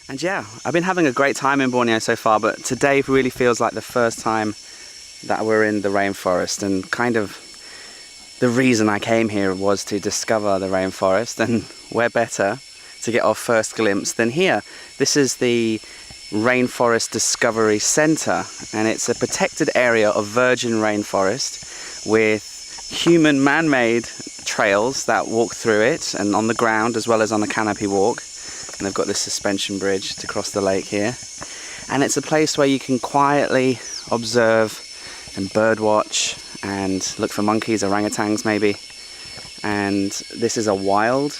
S2: And yeah, I've been having a great time in Borneo so far, but today really feels like the first time that we're in the rainforest, and kind of the reason I came here was to discover the rainforest, and where better to get our first glimpse than here. This is the Rainforest Discovery Center, and it's a protected area of virgin rainforest with human man-made trails that walk through it and on the ground as well as on a canopy walk. And they've got this suspension bridge to cross the lake here. And it's a place where you can quietly observe and birdwatch and look for monkeys, orangutans maybe. And this is a wild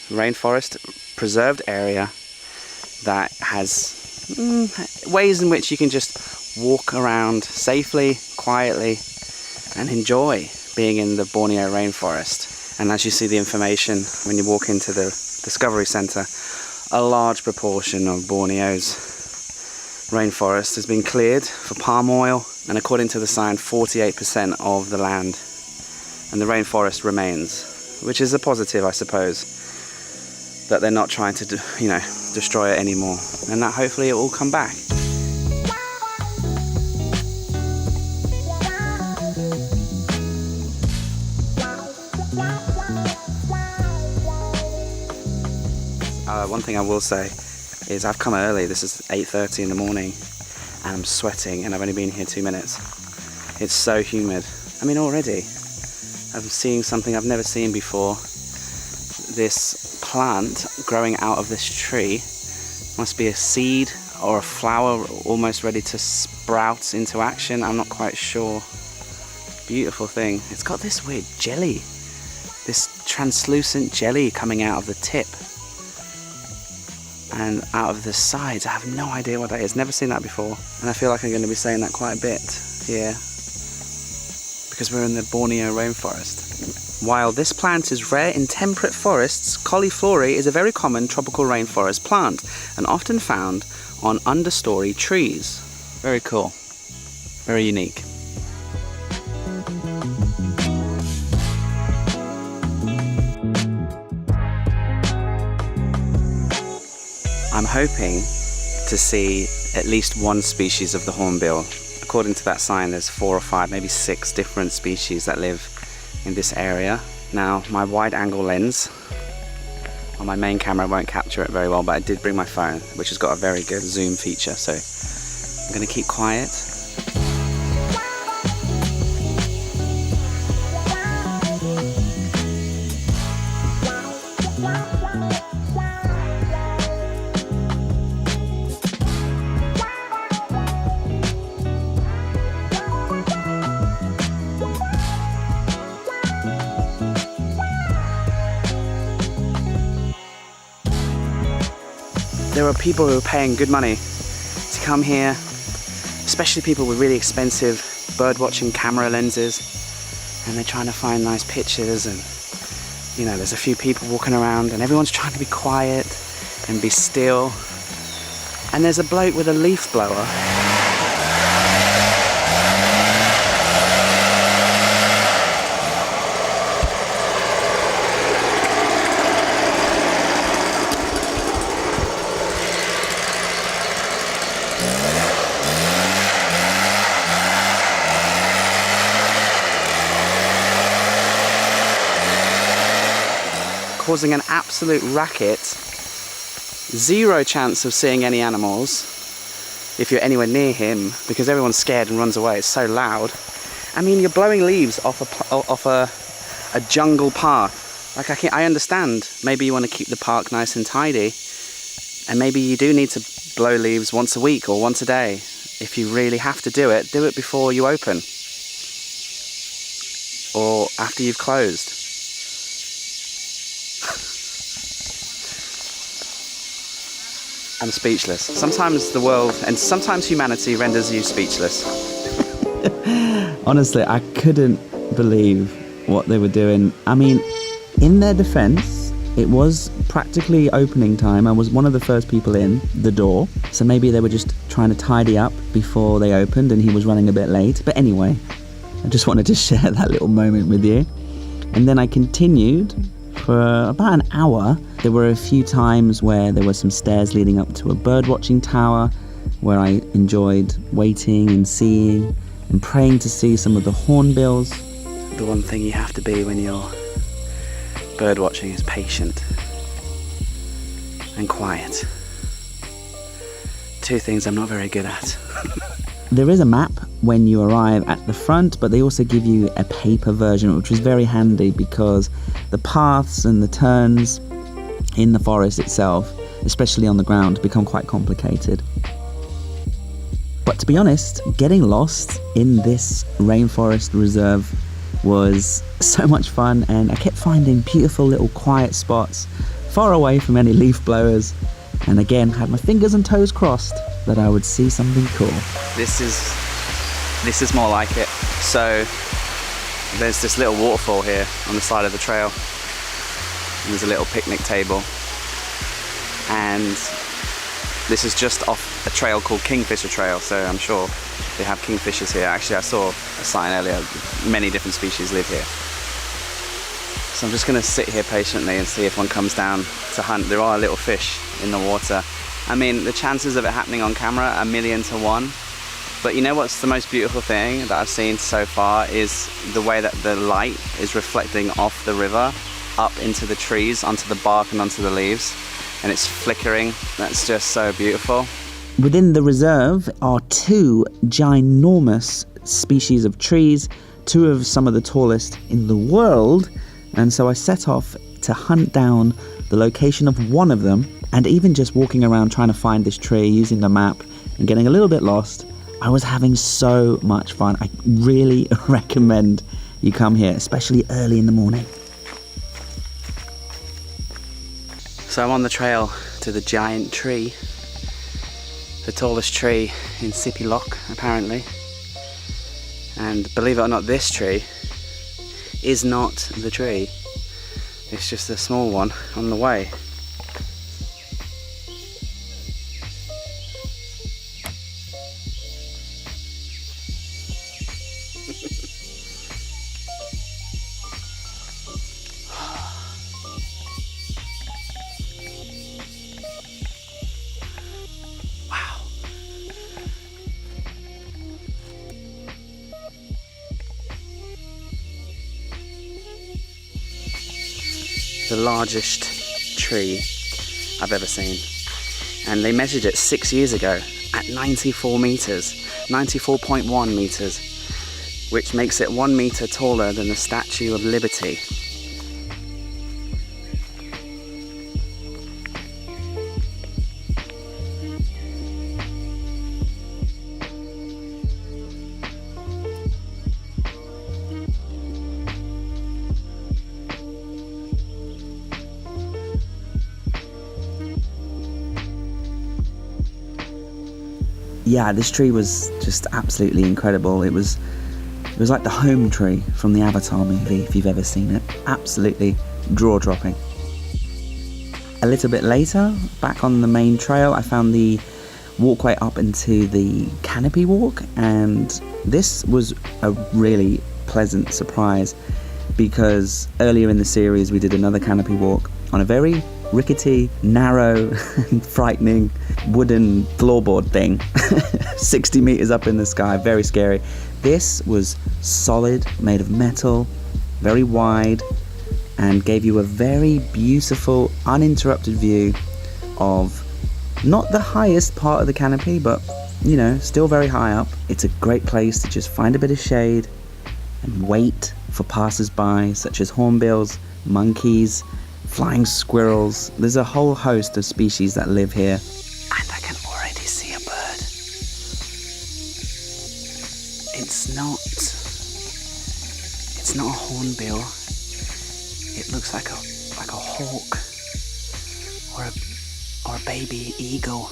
S2: rainforest preserved area that has ways in which you can just walk around safely, quietly, and enjoy being in the Borneo rainforest. And as you see the information when you walk into the Discovery Centre, a large proportion of Borneo's rainforest has been cleared for palm oil, and according to the sign, 48% of the land and the rainforest remains, which is a positive, I suppose, that they're not trying to, destroy it anymore, and that hopefully it will come back. One thing I will say is I've come early. This is 8:30 in the morning and I'm sweating, and I've only been here 2 minutes. It's so humid. I mean, already I'm seeing something I've never seen before. This plant growing out of this tree must be a seed or a flower almost ready to sprout into action. I'm not quite sure. Beautiful thing. It's got this weird jelly, this translucent jelly coming out of the tip and out of the sides. I have no idea what that is. Never seen that before, and I feel like I'm going to be saying that quite a bit here because we're in the Borneo rainforest. While this plant is rare in temperate forests, cauliflory is a very common tropical rainforest plant and often found on understory trees. Very cool. Very unique. I'm hoping to see at least one species of the hornbill. According to that sign, there's 4 or 5, maybe 6 different species that live in this area. Now, my wide angle lens on my main camera won't capture it very well, but I did bring my phone, which has got a very good zoom feature, so I'm going to keep quiet. There are people who are paying good money to come here, especially people with really expensive birdwatching camera lenses, and they're trying to find nice pictures, and there's a few people walking around and everyone's trying to be quiet and be still, and there's a bloke with a leaf blower causing an absolute racket. Zero chance of seeing any animals if you're anywhere near him because everyone's scared and runs away. It's so loud. I mean, you're blowing leaves off a jungle path. Like, I understand. Maybe you want to keep the park nice and tidy, and maybe you do need to blow leaves once a week or once a day. If you really have to do it before you open or after you've closed. I'm speechless. Sometimes the world and sometimes humanity renders you speechless.
S1: Honestly, I couldn't believe what they were doing. I mean, in their defense, it was practically opening time. I was one of the first people in the door, so maybe they were just trying to tidy up before they opened and he was running a bit late. But anyway, I just wanted to share that little moment with you. And then I continued for about an hour. There were a few times where there were some stairs leading up to a birdwatching tower where I enjoyed waiting and seeing and praying to see some of the hornbills.
S2: The one thing you have to be when you're birdwatching is patient and quiet.
S1: two things I'm not very good at. There is a map when you arrive at the front, but they also give you a paper version, which was very handy because the paths and the turns in the forest itself, especially on the ground, become quite complicated. But to be honest, getting lost in this rainforest reserve was so much fun, and I kept finding beautiful little quiet spots far away from any leaf blowers, and again had my fingers and toes crossed that I would see something cool. This is more like it. So there's this little waterfall here on the side of the trail, and there's a little picnic table, and this is just off a trail called Kingfisher Trail, so I'm sure they have kingfishers here. Actually, I saw a sign earlier, many different species live here. So I'm just gonna sit here patiently and see if one comes down to hunt. There are little fish in the water. I mean, the chances of it happening on camera are 1,000,000 to 1. But you know what's the most beautiful thing that I've seen so far is the way that the light is reflecting off the river up into the trees, onto the bark and onto the leaves, and it's flickering. That's just so beautiful. Within the reserve are 2 ginormous species of trees, 2 of some of the tallest in the world, and so I set off to hunt down the location of one of them, and even just walking around trying to find this tree using the map and getting a little bit lost, I was having so much fun. I really recommend you come here, especially early in the morning. So I'm on the trail to the giant tree, the tallest tree in Sepilok apparently, and believe it or not, this tree is not the tree, it's just a small one on the way. The largest tree I've ever seen, and they measured it 6 years ago at 94 meters, 94.1 meters, which makes it 1 meter taller than the Statue of Liberty. Yeah, this tree was just absolutely incredible. It was like the home tree from the Avatar movie, if you've ever seen it. Absolutely jaw-dropping. A little bit later, back on the main trail, I found the walkway up into the canopy walk, and this was a really pleasant surprise because earlier in the series we did another canopy walk on a very rickety, narrow, and frightening wooden floorboard thing 60 meters up in the sky, very scary. This was solid, made of metal, very wide, and gave you a very beautiful, uninterrupted view of not the highest part of the canopy, but you know, still very high up. It's a great place to just find a bit of shade and wait for passers-by, such as hornbills, monkeys, flying squirrels. There's a whole host of species that live here. And I can already see a bird. It's not a hornbill. It looks like a hawk or a baby eagle.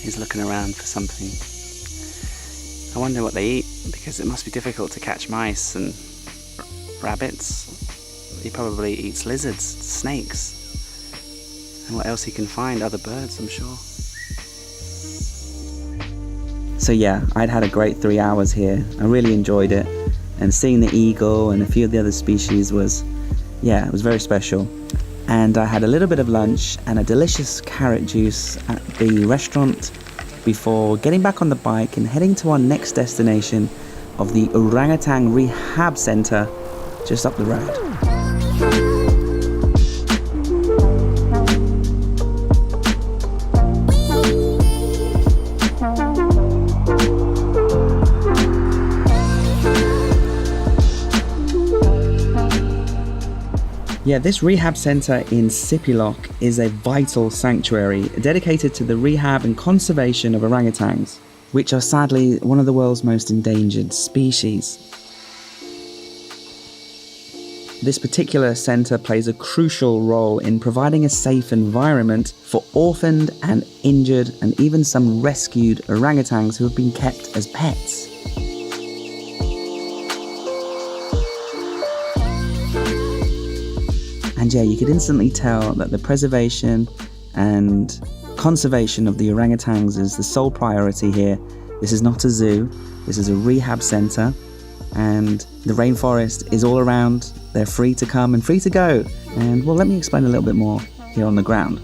S1: He's looking around for something. I wonder what they eat, because it must be difficult to catch mice and rabbits. He probably eats lizards, snakes, and what else he can find, other birds, I'm sure. So yeah, I'd had a great 3 hours here. I really enjoyed it, and seeing the eagle and a few of the other species was, yeah, it was very special. And I had a little bit of lunch and a delicious carrot juice at the restaurant before getting back on the bike and heading to our next destination of the Orangutan Rehab Center just up the road. Yeah, this rehab center in Sepilok is a vital sanctuary dedicated to the rehab and conservation of orangutans, which are sadly one of the world's most endangered species. This particular center plays a crucial role in providing a safe environment for orphaned and injured and even some rescued orangutans who have been kept as pets. And yeah, you could instantly tell that the preservation and conservation of the orangutans is the sole priority here. This is not a zoo, this is a rehab center, and the rainforest is all around. They're free to come and free to go. And well, let me explain a little bit more here on the ground.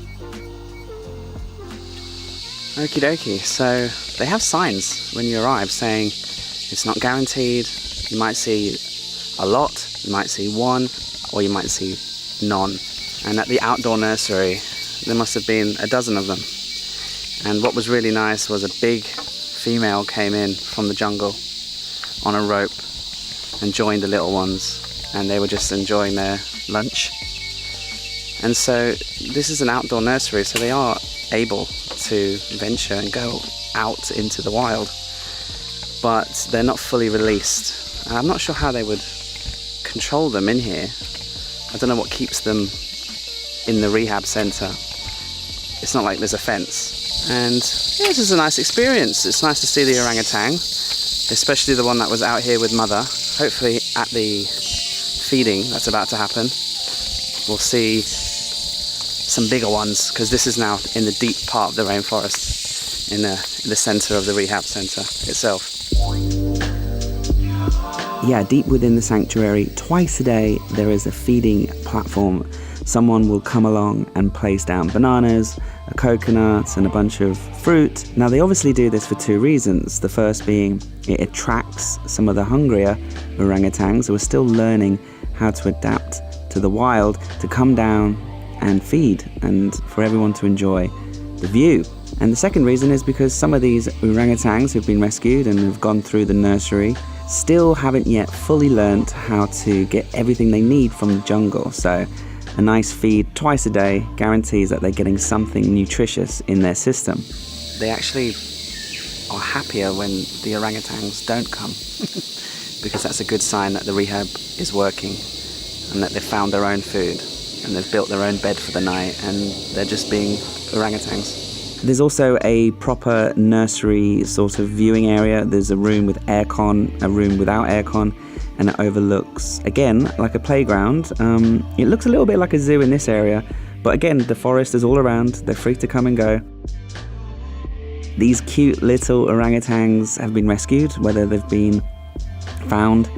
S2: Okie dokie, so they have signs when you arrive saying it's not guaranteed. You might see a lot, you might see one, or you might see none. And at the outdoor nursery, there must have been a dozen of them. And what was really nice was a big female came in from the jungle on a rope and joined the little ones, and they were just enjoying their lunch. And so this is an outdoor nursery, so they are able to venture and go out into the wild, but they're not fully released. And I'm not sure how they would control them in here. I don't know what keeps them in the rehab center. It's not like there's a fence. And yeah, this is a nice experience. It's nice to see the orangutan, especially the one that was out here with mother. Hopefully at the feeding that's about to happen, we'll see some bigger ones, because this is now in the deep part of the rainforest, in the center of the rehab center itself.
S1: Yeah, deep within the sanctuary, twice a day there is a feeding platform. Someone will come along and place down bananas, a coconut and a bunch of fruit. Now they obviously do this for two reasons. The first being it attracts some of the hungrier orangutans who are still learning how to adapt to the wild to come down and feed, and for everyone to enjoy the view. And the second reason is because some of these orangutans who've been rescued and have gone through the nursery still haven't yet fully learned how to get everything they need from the jungle. So a nice feed twice a day guarantees that they're getting something nutritious in their system.
S2: They actually are happier when the orangutans don't come because that's a good sign that the rehab is working and that they've found their own food and they've built their own bed for the night and they're just being orangutans.
S1: There's also a proper nursery sort of viewing area. There's a room with aircon, a room without aircon, and it overlooks, again, like a playground. It looks a little bit like a zoo in this area, but again, the forest is all around. They're free to come and go. These cute little orangutans have been rescued, whether they've been found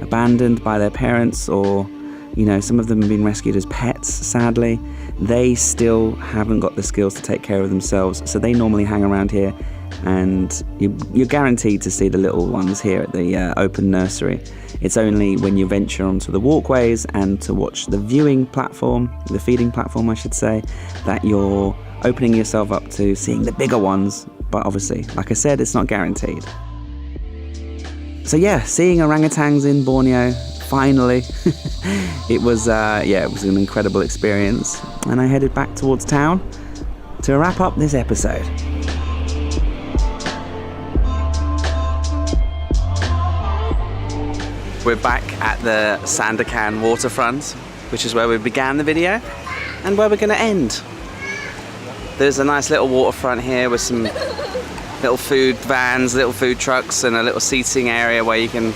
S1: abandoned by their parents or, you know, some of them have been rescued as pets, sadly. They still haven't got the skills to take care of themselves, so they normally hang around here, and you're guaranteed to see the little ones here at the open nursery. It's only when you venture onto the walkways and to watch the viewing platform, the feeding platform I should say, that you're opening yourself up to seeing the bigger ones, but obviously, like I said, it's not guaranteed. So yeah, seeing orangutans in Borneo, finally. It was an incredible experience, and I headed back towards town to wrap up this episode.
S2: We're back at the Sandakan waterfront, which is where we began the video and where we're going to end. There's a nice little waterfront here with some little food vans, little food trucks, and a little seating area where you can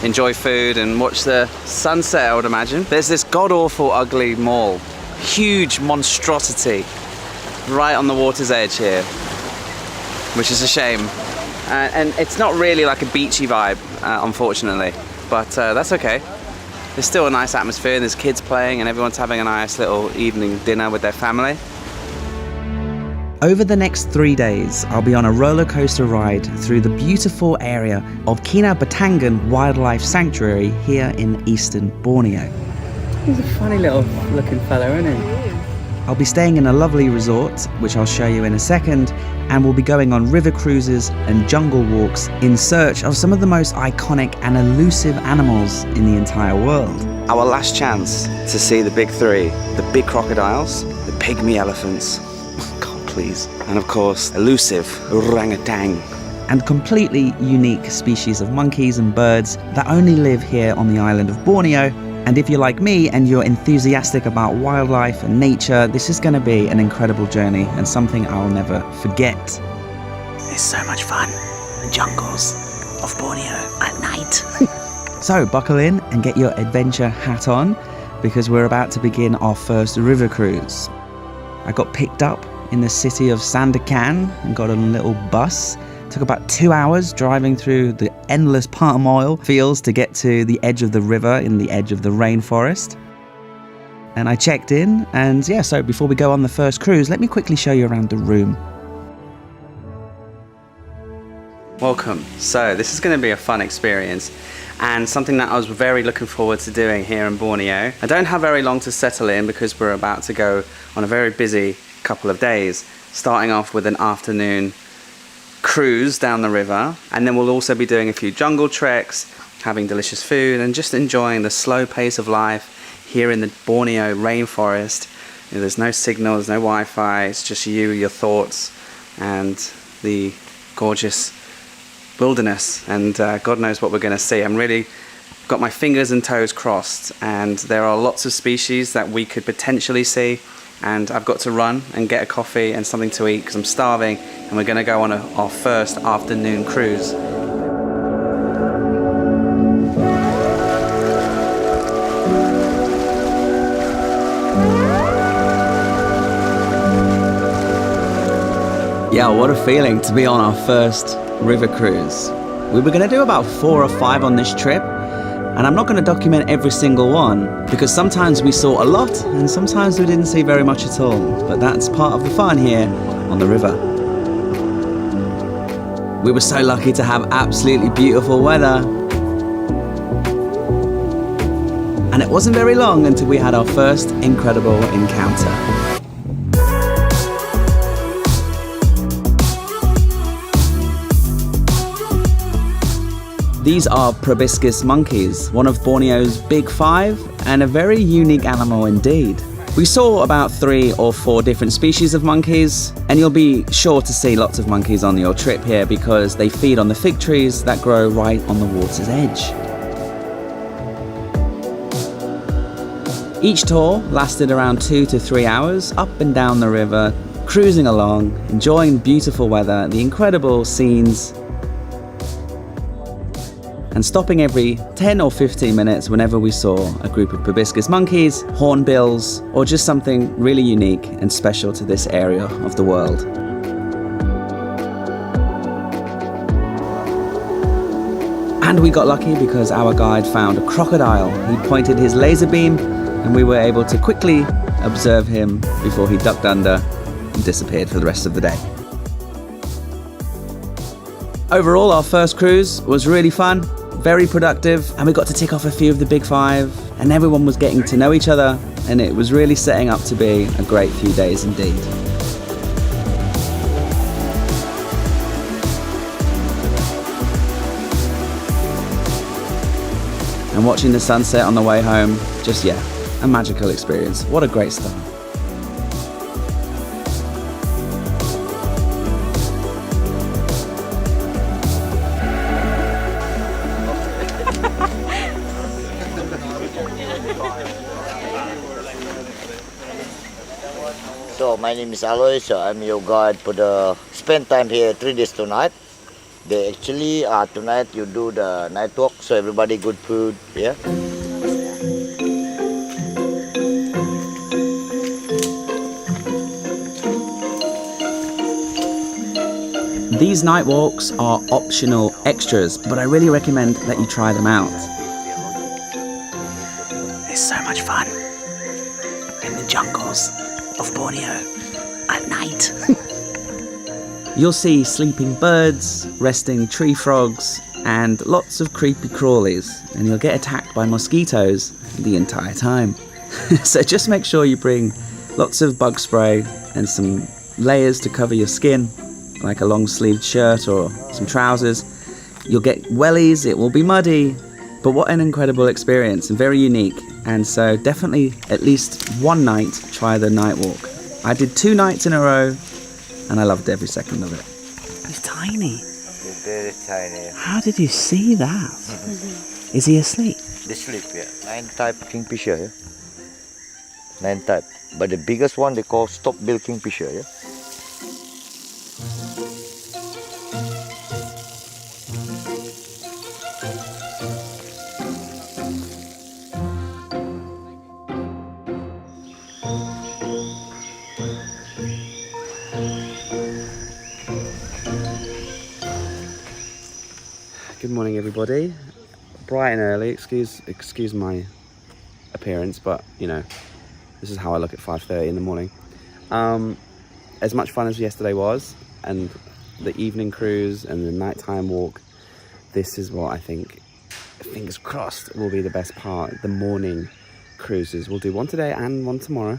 S2: enjoy food and watch the sunset, I would imagine. There's this god-awful ugly mall, huge monstrosity, right on the water's edge here, which is a shame. And it's not really like a beachy vibe, unfortunately, but that's okay. There's still a nice atmosphere, and there's kids playing and everyone's having a nice little evening dinner with their family.
S1: Over the next 3 days, I'll be on a roller coaster ride through the beautiful area of Kinabatangan Wildlife Sanctuary here in eastern Borneo.
S2: He's a funny little looking fellow, isn't he?
S1: I'll be staying in a lovely resort, which I'll show you in a second, and we'll be going on river cruises and jungle walks in search of some of the most iconic and elusive animals in the entire world.
S2: our last chance to see the big three, the big crocodiles, the pygmy elephants, God please, and of course, elusive orangutan.
S1: And completely unique species of monkeys and birds that only live here on the island of Borneo. And if you're like me and you're enthusiastic about wildlife and nature, this is going to be an incredible journey and something I'll never forget.
S6: It's so much fun. The jungles of Borneo at night.
S1: So buckle in and get your adventure hat on because we're about to begin our first river cruise. I got picked up in the city of Sandakan and got on a little bus. Took about 2 hours driving through the endless palm oil fields to get to the edge of the river in the edge of the rainforest. And I checked in, and yeah, so before we go on the first cruise, let me quickly show you around the room.
S2: Welcome. So this is going to be a fun experience and something that I was very looking forward to doing here in Borneo. I don't have very long to settle in because we're about to go on a very busy couple of days, starting off with an afternoon cruise down the river, and then we'll also be doing a few jungle treks, having delicious food and just enjoying the slow pace of life here in the Borneo rainforest. You know, there's no signal, there's no Wi-Fi, it's just you, your thoughts and the gorgeous wilderness, and God knows what we're going to see. I'm really got my fingers and toes crossed, and there are lots of species that we could potentially see, and I've got to run and get a coffee and something to eat because I'm starving, and we're going to go on our first afternoon cruise.
S1: Yeah, what a feeling to be on our first river cruise. We were going to do about 4 or 5 on this trip, and I'm not going to document every single one because sometimes we saw a lot and sometimes we didn't see very much at all, but that's part of the fun here on the river. We were so lucky to have absolutely beautiful weather, and it wasn't very long until we had our first incredible encounter. These are proboscis monkeys, one of Borneo's big 5 and a very unique animal indeed. We saw about 3 or 4 different species of monkeys, and you'll be sure to see lots of monkeys on your trip here because they feed on the fig trees that grow right on the water's edge. Each tour lasted around 2 to 3 hours, up and down the river, cruising along, enjoying beautiful weather, the incredible scenes, and stopping every 10 or 15 minutes whenever we saw a group of proboscis monkeys, hornbills, or just something really unique and special to this area of the world. And we got lucky because our guide found a crocodile. He pointed his laser beam and we were able to quickly observe him before he ducked under and disappeared for the rest of the day. Overall, our first cruise was really fun, very productive, and we got to tick off a few of the big 5, and everyone was getting to know each other, and it was really setting up to be a great few days indeed. And watching the sunset on the way home, just a magical experience. What a great start.
S3: So my name is Aloy, so I'm your guide for the spend time here 3 days 2 nights. They actually tonight you do the night walk, so everybody good food, yeah.
S1: These night walks are optional extras, but I really recommend that you try them out.
S6: It's so much fun. In the jungles of Borneo at night.
S1: You'll see sleeping birds, resting tree frogs, and lots of creepy crawlies, and you'll get attacked by mosquitoes the entire time. So just make sure you bring lots of bug spray and some layers to cover your skin, like a long-sleeved shirt or some trousers. You'll get wellies, it will be muddy, but what an incredible experience and very unique. And so definitely at least one night try the night walk. I did 2 nights in a row and I loved every second of it. He's tiny.
S3: It's very tiny.
S1: How did you see that? Is he asleep?
S3: They sleep, yeah. 9 type kingfisher, yeah. 9 type. But the biggest one they call stop-bill kingfisher, yeah.
S2: Good morning, everybody. Bright and early. Excuse my appearance, but you know, this is how I look at 5:30 in the morning. As much fun as yesterday was, and the evening cruise and the nighttime walk, this is what I think, fingers crossed, will be the best part. The morning cruises. We'll do one today and one tomorrow.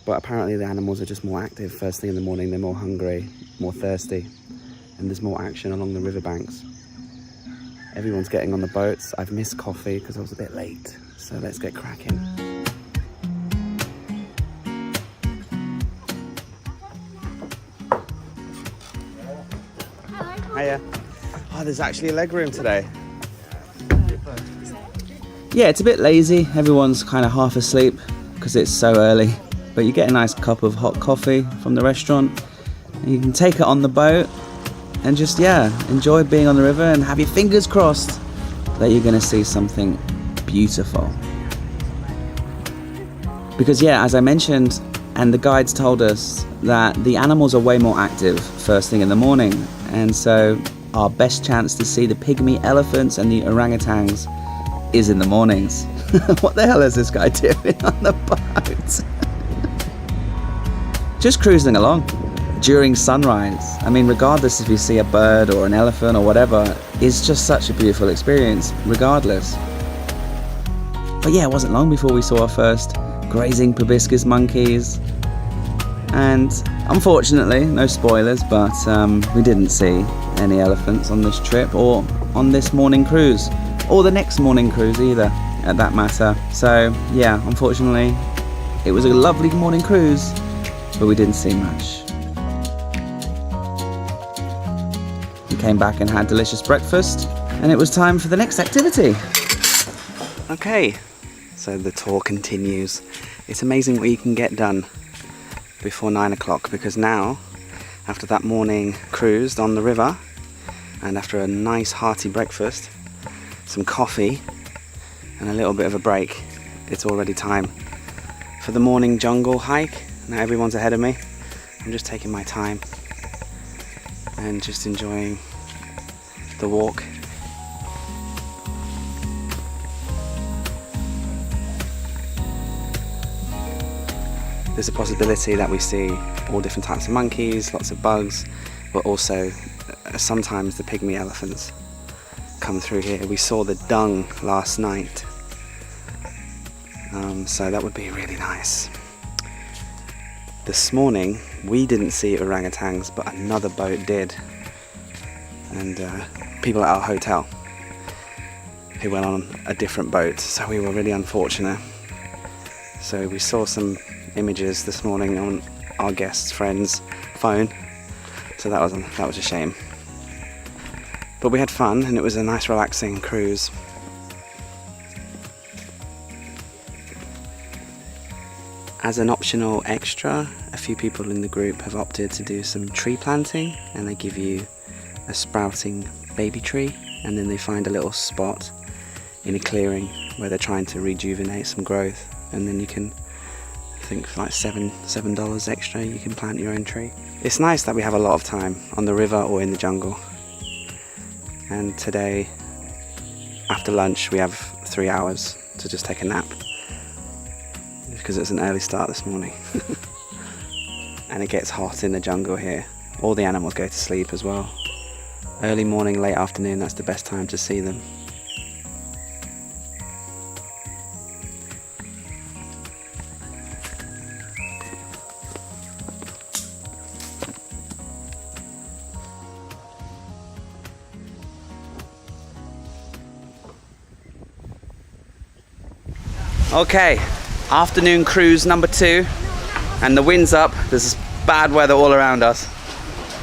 S2: But apparently the animals are just more active first thing in the morning. They're more hungry, more thirsty, and there's more action along the riverbanks. Everyone's getting on the boats. I've missed coffee because I was a bit late. So let's get cracking. Hiya. Oh, there's actually a leg room today. Yeah, it's a bit lazy. Everyone's kind of half asleep because it's so early. But you get a nice cup of hot coffee from the restaurant. And you can take it on the boat and just, yeah, enjoy being on the river and have your fingers crossed that you're going to see something beautiful. Because, yeah, as I mentioned, and the guides told us that the animals are way more active first thing in the morning. And so our best chance to see the pygmy elephants and the orangutans is in the mornings. What the hell is this guy doing on the boat? Just cruising along during sunrise. I mean, regardless if you see a bird or an elephant or whatever, it's just such a beautiful experience, regardless. But yeah, it wasn't long before we saw our first grazing proboscis monkeys. And unfortunately, no spoilers, but we didn't see any elephants on this trip or on this morning cruise, or the next morning cruise either, at that matter. So yeah, unfortunately, it was a lovely morning cruise, but we didn't see much. We came back and had delicious breakfast, and it was time for the next activity. Okay, so the tour continues. It's amazing what you can get done before 9 o'clock, because now, after that morning cruise on the river, and after a nice hearty breakfast, some coffee, and a little bit of a break, it's already time for the morning jungle hike. Now everyone's ahead of me. I'm just taking my time and just enjoying the walk. There's a possibility that we see all different types of monkeys, lots of bugs, but also sometimes the pygmy elephants come through here. We saw the dung last night, so that would be really nice. This morning we didn't see orangutans, but another boat did, and people at our hotel who went on a different boat, so we were really unfortunate. So we saw some images this morning on our guest's friend's phone, so that was a shame. But we had fun, and it was a nice relaxing cruise. As an optional extra, a few people in the group have opted to do some tree planting, and they give you a sprouting baby tree, and then they find a little spot in a clearing where they're trying to rejuvenate some growth, and then you can, I think for like $7 extra, you can plant your own tree. It's nice that we have a lot of time on the river or in the jungle. And today, after lunch, we have 3 hours to just take a nap, because it's an early start this morning. And it gets hot in the jungle here. All the animals go to sleep as well. Early morning, late afternoon, that's the best time to see them. Okay, afternoon cruise number 2, and the wind's up. There's bad weather all around us.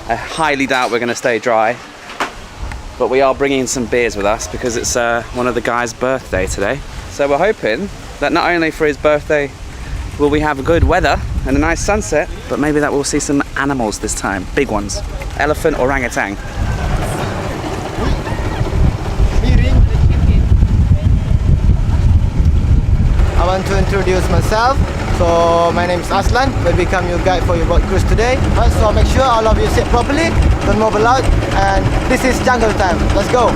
S2: I highly doubt we're going to stay dry, but we are bringing some beers with us because it's one of the guys' birthday today. So we're hoping that not only for his birthday will we have good weather and a nice sunset, but maybe that we'll see some animals this time, big ones. Elephant, orangutan.
S10: I want to introduce myself. So my name is Aslan, will become your guide for your boat cruise today. So make sure all of you sit properly, don't move a lot, and this is jungle time. Let's go.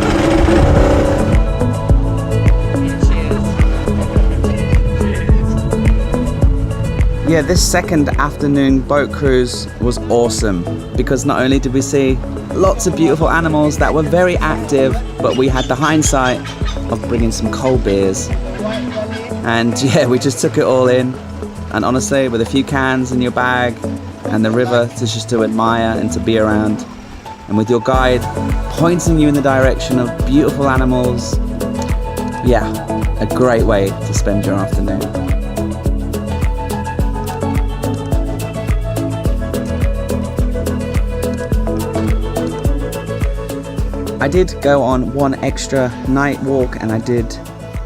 S2: Yeah, this second afternoon boat cruise was awesome because not only did we see lots of beautiful animals that were very active, but we had the hindsight of bringing some cold beers. And yeah, we just took it all in. And honestly, with a few cans in your bag and the river to admire and to be around, and with your guide pointing you in the direction of beautiful animals, yeah, a great way to spend your afternoon. I did go on one extra night walk, and I did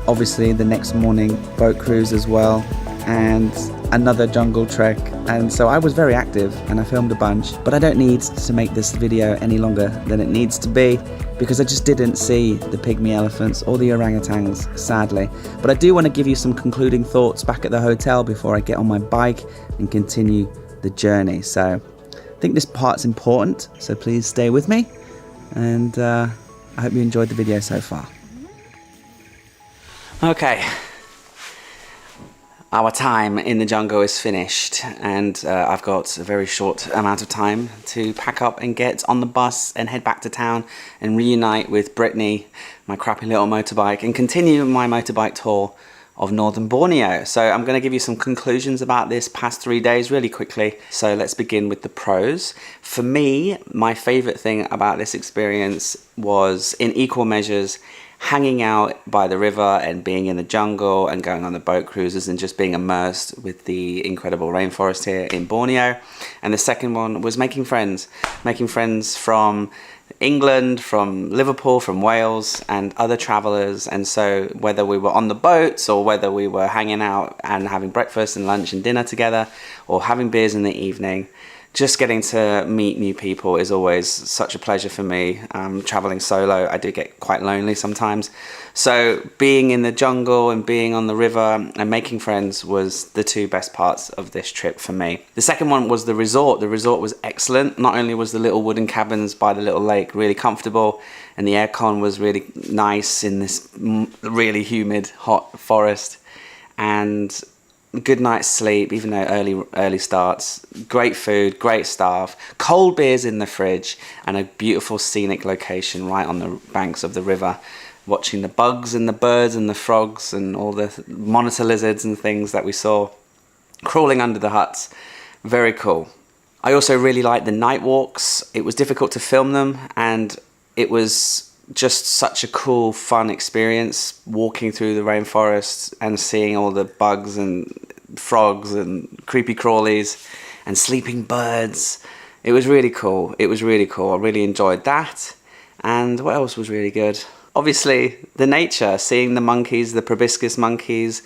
S2: obviously the next morning boat cruise as well, and another jungle trek, and so I was very active and I filmed a bunch, but I don't need to make this video any longer than it needs to be because I just didn't see the pygmy elephants or the orangutans, sadly. But I do want to give you some concluding thoughts back at the hotel before I get on my bike and continue the journey. So I think this part's important, so please stay with me, and I hope you enjoyed the video so far. Okay, our time in the jungle is finished, and I've got a very short amount of time to pack up and get on the bus and head back to town and reunite with Brittany, my crappy little motorbike, and continue my motorbike tour of northern Borneo. So I'm going to give you some conclusions about this past 3 days really quickly. So let's begin with the pros. For me, my favorite thing about this experience was, in equal measures, hanging out by the river and being in the jungle and going on the boat cruises and just being immersed with the incredible rainforest here in Borneo. And the second one was making friends from England, from Liverpool, from Wales, and other travelers. And so whether we were on the boats or whether we were hanging out and having breakfast and lunch and dinner together or having beers in the evening, just getting to meet new people is always such a pleasure for me. Traveling solo, I do get quite lonely sometimes. So being in the jungle and being on the river and making friends was the two best parts of this trip for me. The second one was the resort. The resort was excellent. Not only was the little wooden cabins by the little lake really comfortable, and the aircon was really nice in this really humid, hot forest, and good night's sleep, even though early starts, great food, great staff, cold beers in the fridge, and a beautiful scenic location right on the banks of the river, watching the bugs and the birds and the frogs and all the monitor lizards and things that we saw crawling under the huts. Very cool. I also really liked the night walks. It was difficult to film them, and it was just such a cool, fun experience walking through the rainforest and seeing all the bugs and frogs and creepy crawlies and sleeping birds. It was really cool. I really enjoyed that. And what else was really good? Obviously, the nature, seeing the monkeys, the proboscis monkeys,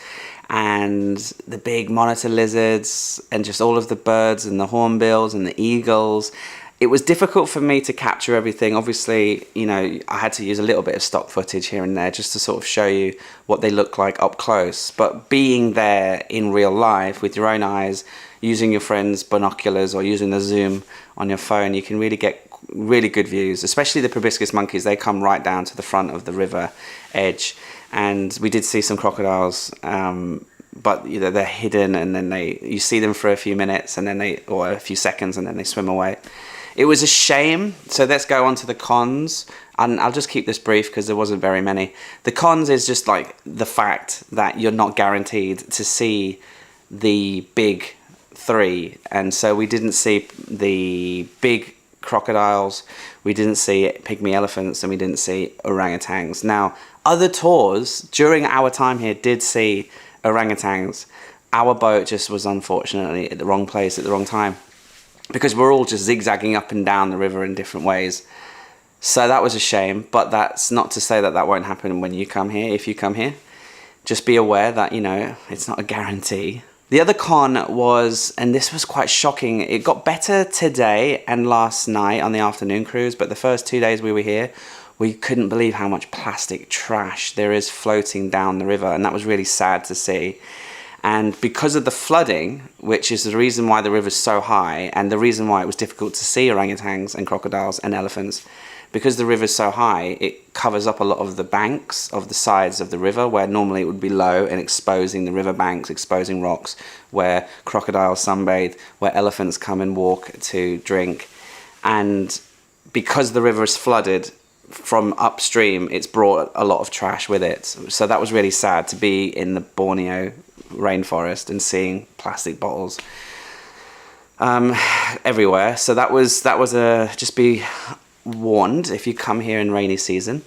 S2: and the big monitor lizards, and just all of the birds and the hornbills and the eagles. It was difficult for me to capture everything. Obviously, you know, I had to use a little bit of stock footage here and there just to sort of show you what they look like up close. But being there in real life with your own eyes, using your friend's binoculars or using the zoom on your phone, you can really get really good views, especially the proboscis monkeys. They come right down to the front of the river edge. And we did see some crocodiles, but you know, they're hidden, and then you see them for a few minutes and then or a few seconds, and then they swim away. It was a shame. So let's go on to the cons, and I'll just keep this brief because there wasn't very many. The cons is just like the fact that you're not guaranteed to see the big three, and so we didn't see the big crocodiles, we didn't see pygmy elephants, and we didn't see orangutans. Now, other tours during our time here did see orangutans. Our boat just was unfortunately at the wrong place at the wrong time, because we're all just zigzagging up and down the river in different ways. So that was a shame, but that's not to say that that won't happen when you come here, if you come here. Just be aware that, you know, it's not a guarantee. The other con was, and this was quite shocking, it got better today and last night on the afternoon cruise, but the first 2 days we were here, we couldn't believe how much plastic trash there is floating down the river, and that was really sad to see. And because of the flooding, which is the reason why the river's so high, and the reason why it was difficult to see orangutans and crocodiles and elephants, because the river's so high, it covers up a lot of the banks of the sides of the river, where normally it would be low, and exposing the river banks, exposing rocks, where crocodiles sunbathe, where elephants come and walk to drink. And because the river is flooded from upstream, it's brought a lot of trash with it. So that was really sad to be in the Borneo rainforest and seeing plastic bottles everywhere. So that was a, just be warned if you come here in rainy season.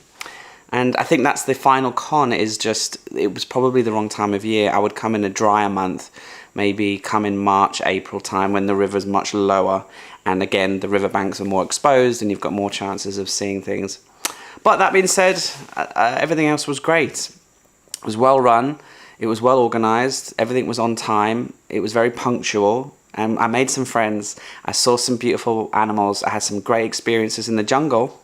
S2: And I think that's the final con, is just it was probably the wrong time of year. I would come in a drier month, maybe come in March, April time, when the river's much lower, and again the riverbanks are more exposed and you've got more chances of seeing things. But that being said, everything else was great. It was well run, it was well organized, everything was on time, it was very punctual. I made some friends, I saw some beautiful animals, I had some great experiences in the jungle,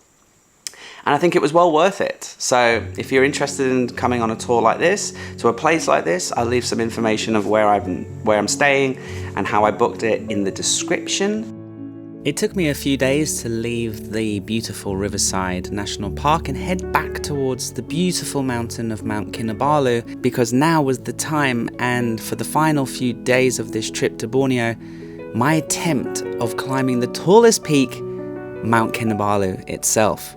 S2: and I think it was well worth it. So if you're interested in coming on a tour like this, to a place like this, I'll leave some information of where I'm staying and how I booked it in the description.
S1: It took me a few days to leave the beautiful Riverside National Park and head back towards the beautiful mountain of Mount Kinabalu, because now was the time, and for the final few days of this trip to Borneo, my attempt of climbing the tallest peak, Mount Kinabalu itself.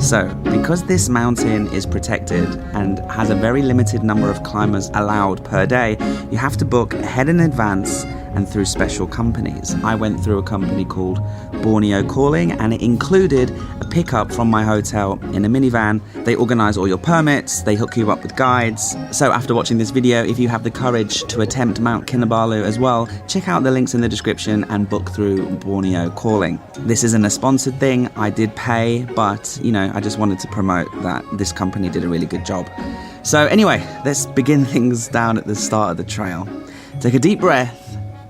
S1: So, because this mountain is protected and has a very limited number of climbers allowed per day, you have to book ahead in advance and through special companies. I went through a company called Borneo Calling, and it included a pickup from my hotel in a minivan. They organise all your permits, they hook you up with guides. So after watching this video, if you have the courage to attempt Mount Kinabalu as well, check out the links in the description and book through Borneo Calling. This isn't a sponsored thing, I did pay, but you know, I just wanted to promote that this company did a really good job. So anyway, let's begin things down at the start of the trail. Take a deep breath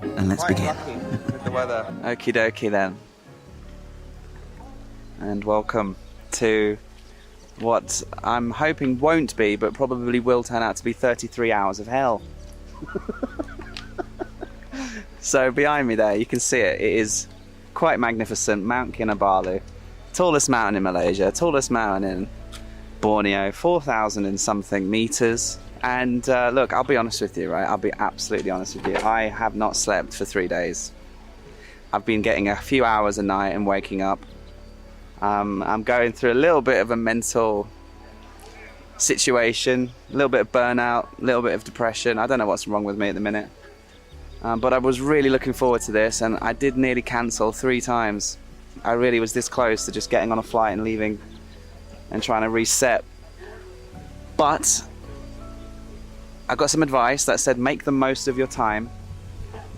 S1: and let's begin.
S2: With the weather. Okie dokie then. And welcome to what I'm hoping won't be, but probably will turn out to be 33 hours of hell. So behind me there, you can see it. It is quite magnificent. Mount Kinabalu. Tallest mountain in Malaysia, tallest mountain in Borneo, 4,000 and something meters. And look, I'll be honest with you, right? I'll be absolutely honest with you. I have not slept for 3 days. I've been getting a few hours a night and waking up. I'm going through a little bit of a mental situation, a little bit of burnout, a little bit of depression. I don't know what's wrong with me at the minute. But I was really looking forward to this, and I did nearly cancel 3 times. I really was this close to just getting on a flight and leaving and trying to reset. But I got some advice that said make the most of your time.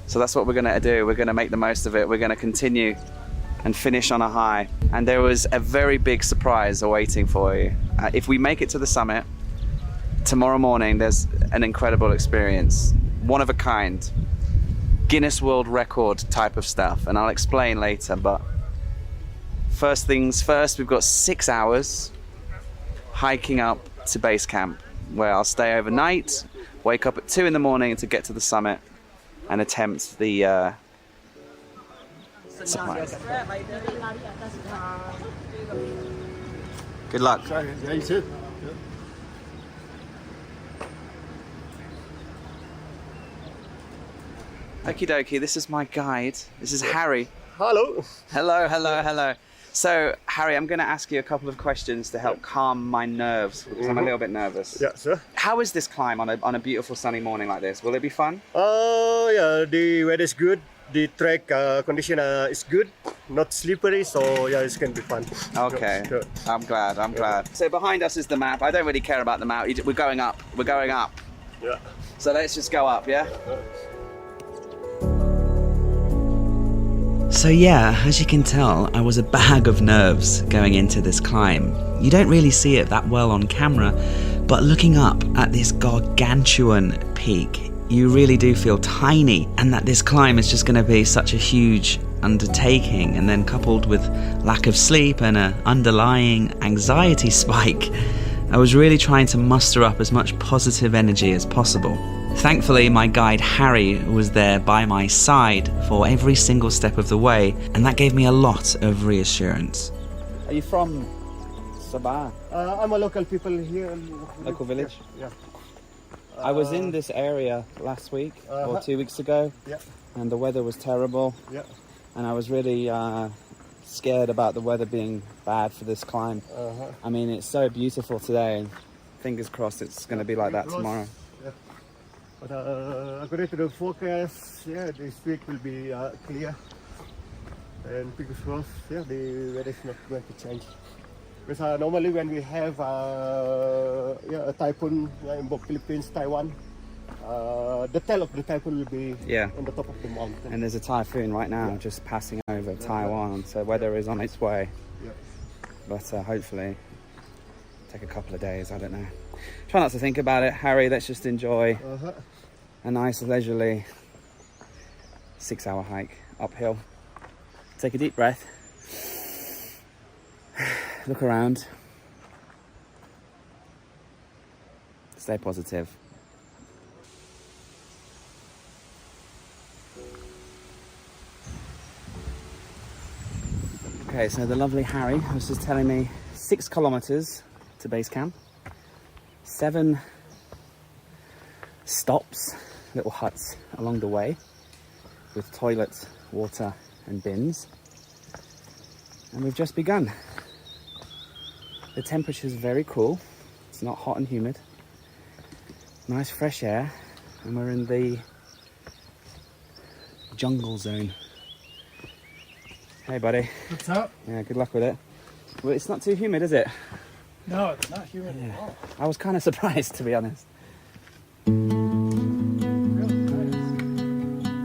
S2: So that's what we're gonna do. We're gonna make the most of it. We're gonna continue and finish on a high. And there was a very big surprise awaiting for you. If we make it to the summit, tomorrow morning there's an incredible experience. One of a kind. Guinness World Record type of stuff. And I'll explain later, but first things first, we've got 6 hours hiking up to base camp, where I'll stay overnight, wake up at 2 in the morning to get to the summit and attempt the surprise. Good luck.
S9: Yeah, you too.
S2: Okie dokie, this is my guide. This is Harry.
S9: Hello.
S2: Hello, hello, hello. So, Harry, I'm going to ask you a couple of questions to help calm my nerves, because I'm a little bit nervous.
S9: Yeah, sir.
S2: How is this climb on a beautiful sunny morning like this? Will it be fun?
S9: Yeah, the weather is good. The track condition is good.
S11: not slippery, so yeah, it's gonna be fun.
S2: Okay,
S11: Sure.
S2: I'm glad. So behind us is the map. I don't really care about the map. We're going up.
S11: Yeah.
S2: So let's just go up, yeah?
S1: So yeah, as you can tell, I was a bag of nerves going into this climb. You don't really see it that well on camera, but looking up at this gargantuan peak, you really do feel tiny, and that this climb is just going to be such a huge undertaking, and then coupled with lack of sleep and an underlying anxiety spike, I was really trying to muster up as much positive energy as possible. Thankfully, my guide Harry was there by my side for every single step of the way, and that gave me a lot of reassurance.
S2: Are you from Sabah?
S11: I'm a local people here.
S2: Local village?
S11: Yeah.
S2: I was in this area last week or 2 weeks ago,
S11: Yeah.
S2: and the weather was terrible,
S11: Yeah.
S2: and I was really scared about the weather being bad for this climb. I mean, it's so beautiful today, and fingers crossed it's going to be like that tomorrow.
S11: Yeah. But according to the forecast, yeah, this week will be clear. And fingers crossed, yeah, the weather is not going to change. Because normally when we have a typhoon in both Philippines, Taiwan, the tail of the typhoon will be on the top of the mountain.
S2: And there's a typhoon right now just passing over Taiwan, so weather is on its way.
S11: Yeah.
S2: But hopefully, take a couple of days, I don't know. Try not to think about it, Harry, let's just enjoy a nice leisurely 6-hour hike uphill. Take a deep breath. Look around. Stay positive. Okay, so the lovely Harry was just telling me 6 kilometers to base camp, 7 stops, little huts along the way with toilets, water and bins. And we've just begun. The temperature is very cool. It's not hot and humid. Nice fresh air, and we're in the jungle zone. Hey buddy.
S11: What's up?
S2: Yeah, good luck with it. Well, it's not too humid, is it?
S11: No, it's not humid at all.
S2: I was kind of surprised, to be honest.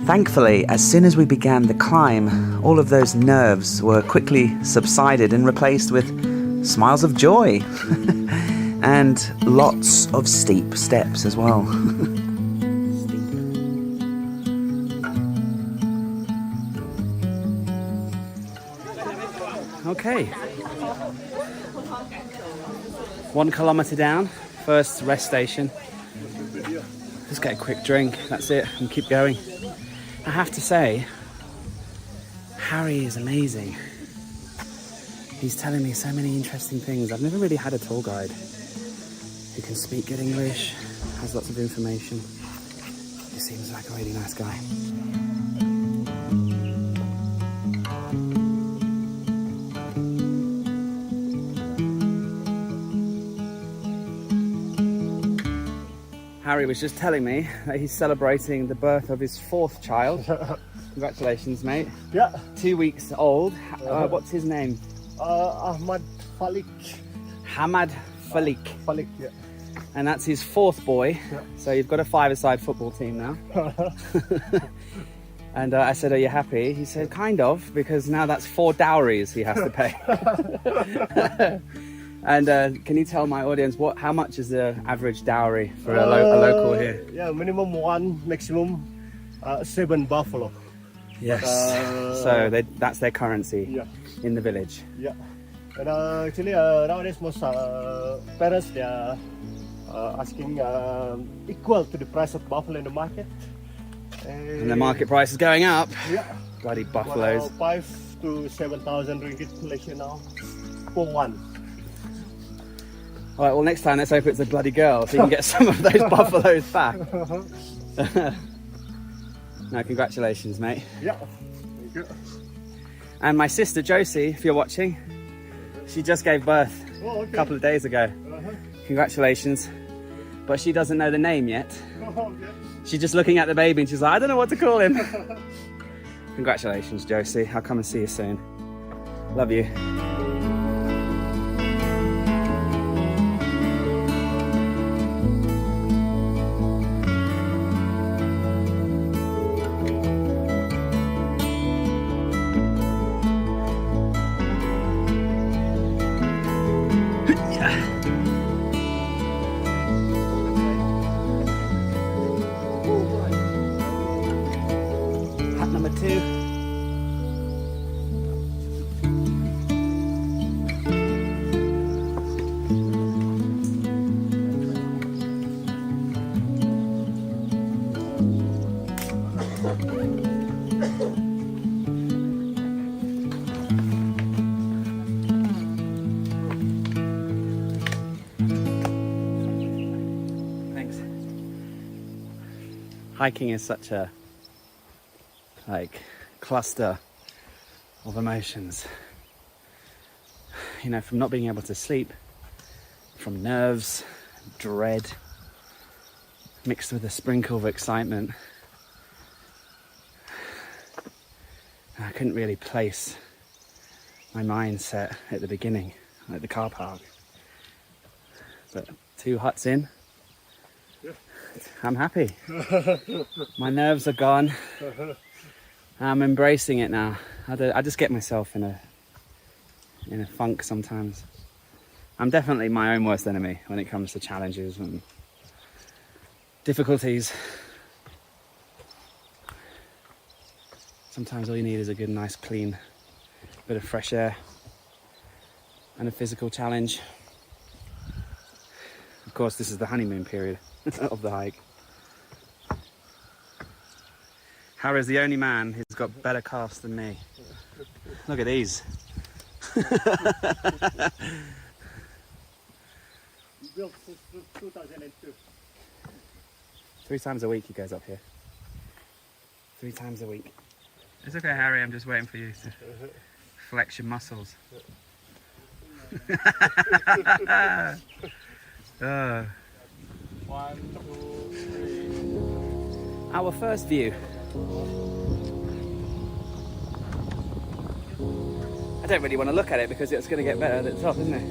S1: Thankfully, as soon as we began the climb, all of those nerves were quickly subsided and replaced with smiles of joy. And lots of steep steps as well.
S2: Okay. 1 kilometer down, first rest station. Just get a quick drink, that's it, and keep going. I have to say, Harry is amazing. He's telling me so many interesting things. I've never really had a tour guide who can speak good English, has lots of information. He seems like a really nice guy. Harry was just telling me that he's celebrating the birth of his 4th child. Congratulations, mate.
S11: Yeah.
S2: 2 weeks old. What's his name?
S11: Ahmad Falik.
S2: Hamad Falik.
S11: Falik, yeah.
S2: And that's his 4th boy.
S11: Yeah.
S2: So you've got a 5-a-side football team now. And I said, are you happy? He said, kind of, because now that's 4 dowries he has to pay. And can you tell my audience how much is the average dowry for a local here?
S11: Yeah, minimum 1, maximum 7 buffalo.
S2: Yes. So that's their currency in the village.
S11: Yeah. And actually nowadays most parents they are asking equal to the price of buffalo in the market.
S2: And the market price is going up.
S11: Yeah.
S2: Bloody buffaloes.
S11: 5,000 to 7,000 ringgit collection now for one.
S2: All right, well, next time let's hope it's a bloody girl so you can get some of those buffaloes back. No, congratulations, mate.
S11: Yeah, thank you.
S2: And my sister Josie, if you're watching, she just gave birth a couple of days ago. Congratulations. But she doesn't know the name yet. She's just looking at the baby and she's like, I don't know what to call him. Congratulations, Josie. I'll come and see you soon. Love you. Hut number 2. Thanks. Hiking is such a cluster of emotions. You know, from not being able to sleep, from nerves, dread, mixed with a sprinkle of excitement. I couldn't really place my mindset at the beginning, at the car park. But 2 huts in, I'm happy. My nerves are gone. I'm embracing it now. I just get myself in a funk sometimes. I'm definitely my own worst enemy when it comes to challenges and difficulties. Sometimes all you need is a good, nice, clean bit of fresh air and a physical challenge. Of course, this is the honeymoon period of the hike. Harry's the only man who's got better calves than me. Look at these.
S11: Built since 2002.
S2: 3 times a week he goes up here. 3 times a week. It's okay, Harry, I'm just waiting for you to flex your muscles.
S11: One, two, three.
S2: Our first view. I don't really want to look at it because it's going to get better at the top, isn't it?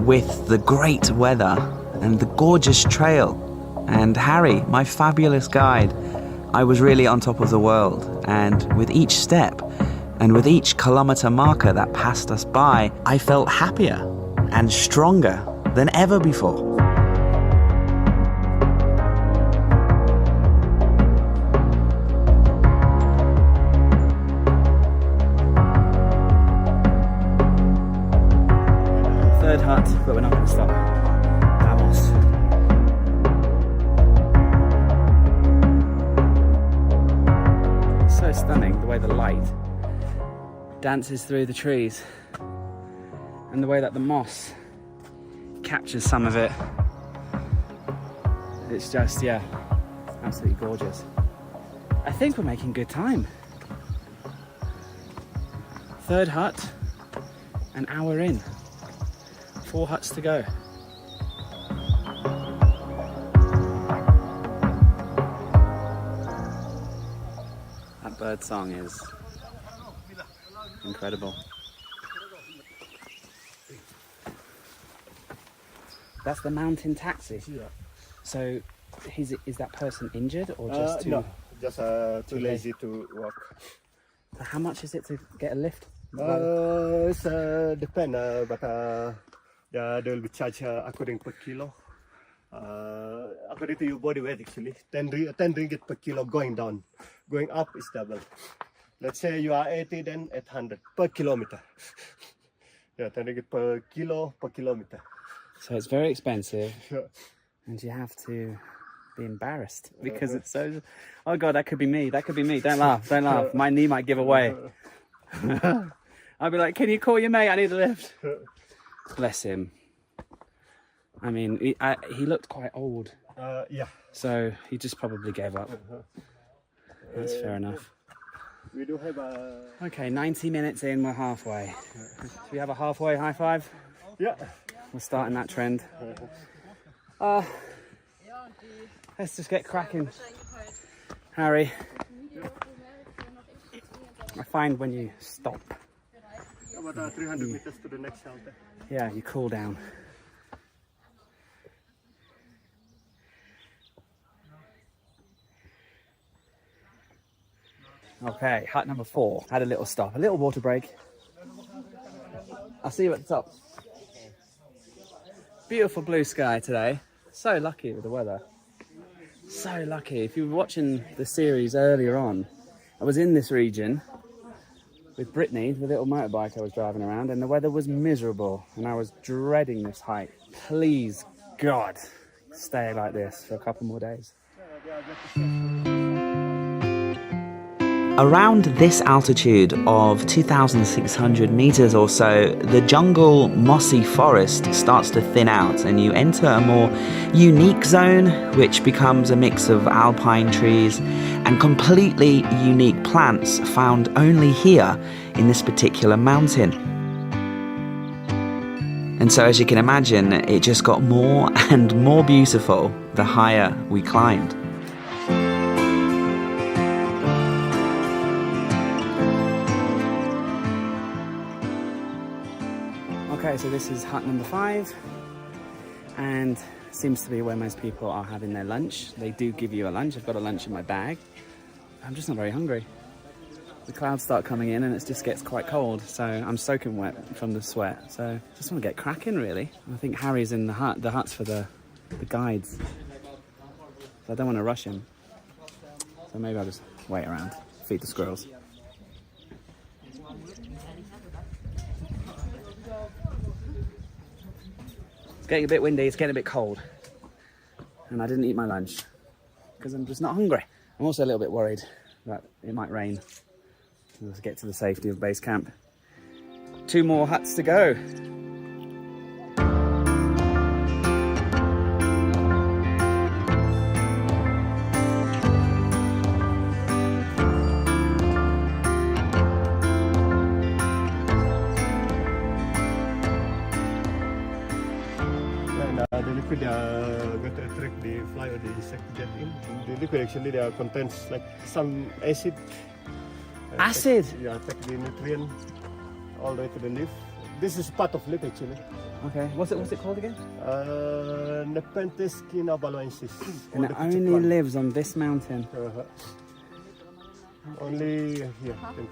S2: With the great weather and the gorgeous trail and Harry, my fabulous guide, I was really on top of the world. And with each step and with each kilometre marker that passed us by, I felt happier and stronger than ever before. Third hut, but we're not going to stop. Vamos. It's so stunning the way the light dances through the trees and the way that the moss captures some of it. It's just, yeah, absolutely gorgeous. I think we're making good time. Third hut, an hour in. 4 huts to go. That bird song is incredible. That's the mountain taxi.
S11: Yeah.
S2: So, is that person injured or just too?
S11: No, just too lazy to walk.
S2: How much is it to get a lift?
S11: It's depend, but yeah, they will be charged according per kilo. According to your body weight, actually, 10 ringgit per kilo going down. Going up is double. Let's say you are 80, then 800 per kilometer. Yeah, 10 ringgit per kilometer.
S2: So it's very expensive,
S11: Yeah.
S2: and you have to be embarrassed because it's so. Oh God, that could be me. That could be me. Don't laugh. Don't laugh. My knee might give away. I'll be like, "Can you call your mate? I need a lift." Bless him. I mean, he looked quite old.
S11: Yeah.
S2: So he just probably gave up. That's fair enough.
S11: We do have a.
S2: Okay, 90 minutes in, we're halfway. Should we have a halfway high five?
S11: Yeah.
S2: We're starting that trend. Let's just get cracking. Harry, I find when you stop,
S11: About 300 meters to the next shelter.
S2: yeah, you cool down. Okay, hut number 4. Had a little stop, a little water break. I'll see you at the top. Beautiful blue sky today. So lucky with the weather. So lucky. If you were watching the series earlier on, I was in this region with Brittany, the little motorbike I was driving around, and the weather was miserable and I was dreading this hike. Please, God, stay like this for a couple more days.
S1: Around this altitude of 2,600 meters or so, the jungle mossy forest starts to thin out and you enter a more unique zone, which becomes a mix of alpine trees and completely unique plants found only here in this particular mountain. And so, as you can imagine, it just got more and more beautiful the higher we climbed.
S2: Okay, so this is hut number 5, and seems to be where most people are having their lunch. They do give you a lunch. I've got a lunch in my bag. I'm just not very hungry. The clouds start coming in and it just gets quite cold, so I'm soaking wet from the sweat. So just want to get cracking, really. I think Harry's in the hut. The hut's for the guides. So I don't want to rush him. So maybe I'll just wait around, feed the squirrels. It's getting a bit windy, it's getting a bit cold. And I didn't eat my lunch because I'm just not hungry. I'm also a little bit worried that it might rain. Let's get to the safety of base camp. 2 more huts to go.
S11: The liquid got to attract the fly or the insect get in. The liquid actually contains like some acid.
S2: Acid?
S11: Take the nutrient all the way to the leaf. This is part of leaf actually.
S2: Okay, what's it called again?
S11: Nepenthes kinabaluensis.
S2: And it only lives on this mountain.
S11: Only here you can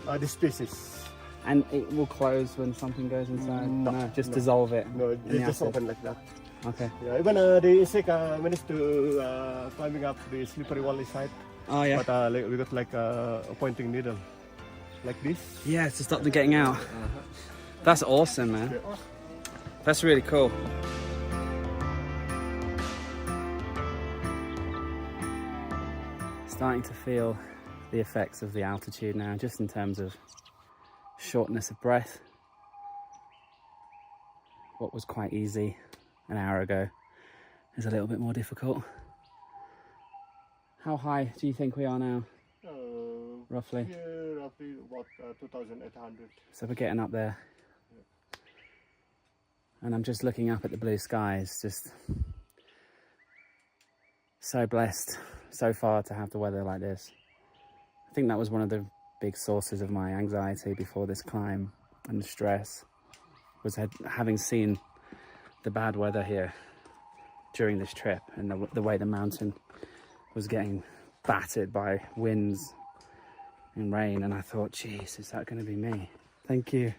S11: find this species.
S2: And it will close when something goes inside? No, just dissolve it.
S11: No, it just open like that.
S2: Okay.
S11: Yeah, even the insect managed to climbing up the slippery wall inside.
S2: Oh yeah.
S11: But we got like a pointing needle, like this.
S2: Yeah, to stop them getting out. That's awesome, man.
S11: Yeah.
S2: That's really cool. Starting to feel the effects of the altitude now, just in terms of shortness of breath. What was quite easy an hour ago is a little bit more difficult. How high do you think we are now? Roughly?
S11: Here, roughly about 2,800.
S2: So we're getting up there. And I'm just looking up at the blue skies, just so blessed so far to have the weather like this. I think that was one of the big sources of my anxiety before this climb and the stress, was having seen the bad weather here during this trip and the way the mountain was getting battered by winds and rain, and I thought, geez, is that going to be me? Thank you,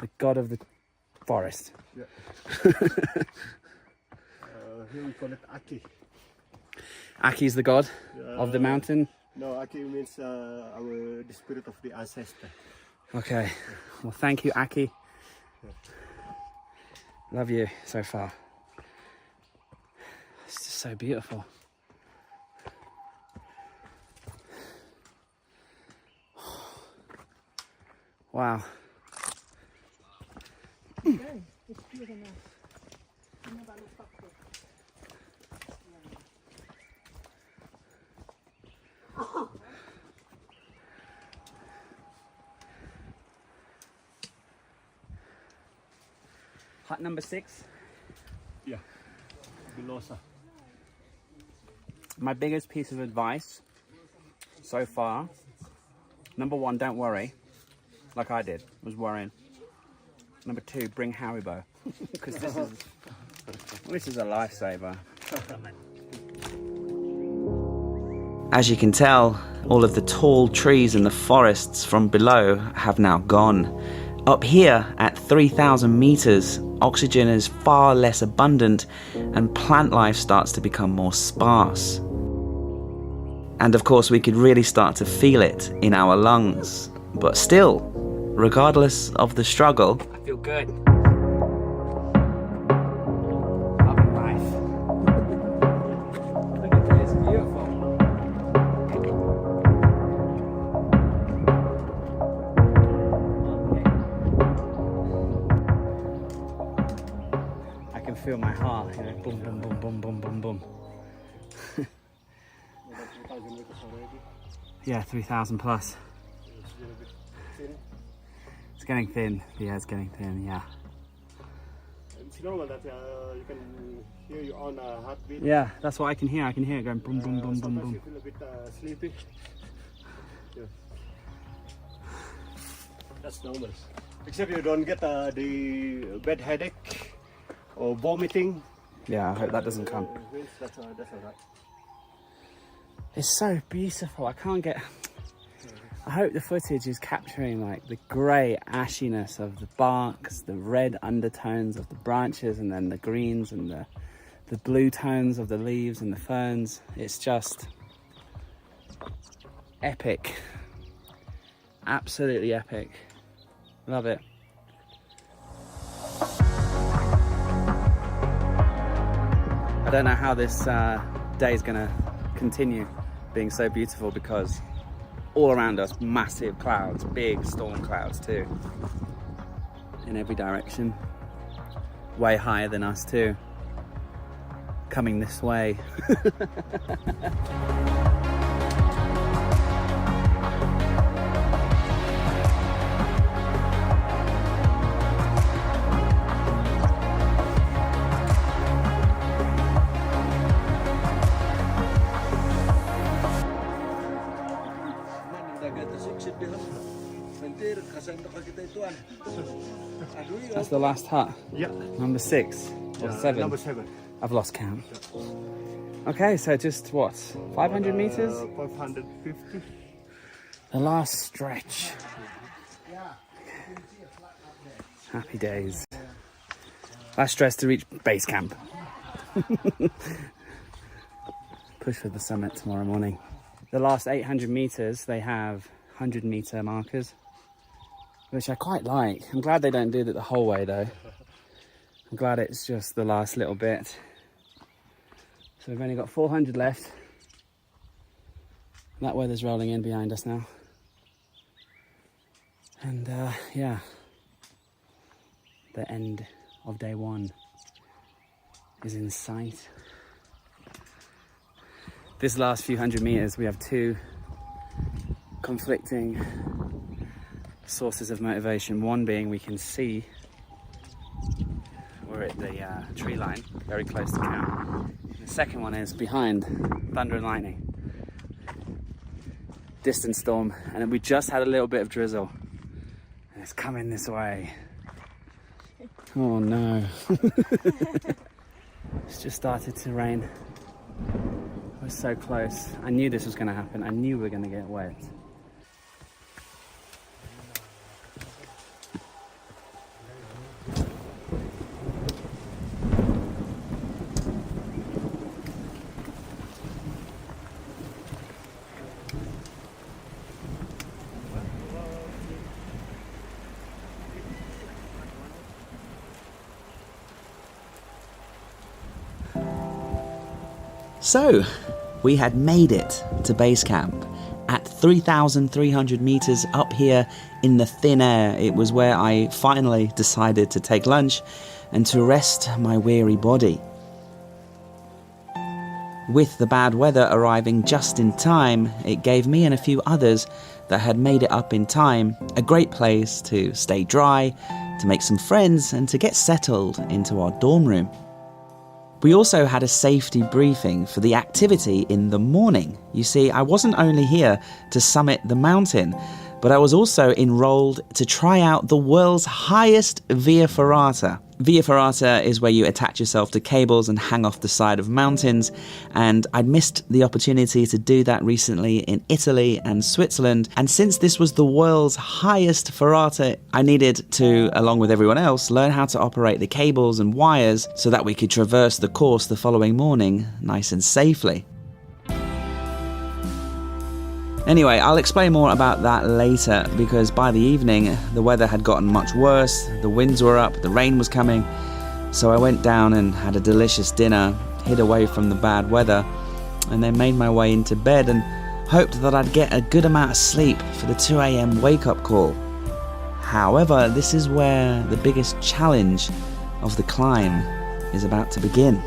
S2: the god of the forest.
S11: Yeah. Here we call it Aki.
S2: Aki's the god of the mountain?
S11: No, Aki means the spirit of the ancestor.
S2: Okay, well thank you, Aki. Love you so far. It's just so beautiful. Wow. Hut number 6?
S11: Yeah. below, sir.
S2: My biggest piece of advice so far, number one, don't worry, like I did, was worrying. Number two, bring Haribo, because this is a lifesaver.
S1: As you can tell, all of the tall trees in the forests from below have now gone. Up here at 3,000 meters, oxygen is far less abundant and plant life starts to become more sparse. And of course we could really start to feel it in our lungs. But still, regardless of the struggle,
S2: I feel good. Feel my heart, you know, boom, boom, boom, boom, boom, boom, boom. Yeah, 3,000 plus. It's getting thin. Yeah, it's getting thin. Yeah.
S11: It's normal that you can hear your own heartbeat.
S2: Yeah, that's what I can hear. I can hear it going boom, boom, boom, boom, boom.
S11: You feel a bit sleepy. Yeah. That's normal. Except you don't get the bad headache or vomiting.
S2: Yeah, I hope that doesn't come.
S11: That's all right.
S2: It's so beautiful. I hope the footage is capturing like the grey ashiness of the barks, the red undertones of the branches, and then the greens and the blue tones of the leaves and the ferns. It's just epic. Absolutely epic. Love it. I don't know how this day is going to continue being so beautiful, because all around us, massive clouds, big storm clouds too, in every direction, way higher than us too, coming this way. That's the last hut.
S11: Yeah.
S2: Number 6 or 7.
S11: Number 7.
S2: I've lost count. Okay, so just what, 500 meters?
S11: 550.
S2: The last stretch. Happy days. Last stretch to reach base camp. Push for the summit tomorrow morning. The last 800 meters, they have 100-meter markers, which I quite like. I'm glad they don't do that the whole way though. I'm glad it's just the last little bit. So we've only got 400 left. That weather's rolling in behind us now. And yeah, the end of day 1 is in sight. This last few hundred meters, we have 2 conflicting sources of motivation. One being we can see we're at the tree line, very close to camp. The second one is behind, thunder and lightning, distant storm, and then we just had a little bit of drizzle and it's coming this way. Oh no. It's just started to rain. We're so close. I knew this was going to happen. I knew we were going to get wet.
S1: So, we had made it to base camp at 3,300 meters up here in the thin air. It was where I finally decided to take lunch and to rest my weary body. With the bad weather arriving just in time, it gave me and a few others that had made it up in time a great place to stay dry, to make some friends and to get settled into our dorm room. We also had a safety briefing for the activity in the morning. You see, I wasn't only here to summit the mountain, but I was also enrolled to try out the world's highest via ferrata. Via ferrata is where you attach yourself to cables and hang off the side of mountains, and I'd missed the opportunity to do that recently in Italy and Switzerland, and since this was the world's highest ferrata, I needed to, along with everyone else, learn how to operate the cables and wires so that we could traverse the course the following morning nice and safely. Anyway, I'll explain more about that later because by the evening, the weather had gotten much worse, the winds were up, the rain was coming, so I went down and had a delicious dinner, hid away from the bad weather, and then made my way into bed and hoped that I'd get a good amount of sleep for the 2 a.m. wake-up call. However, this is where the biggest challenge of the climb is about to begin.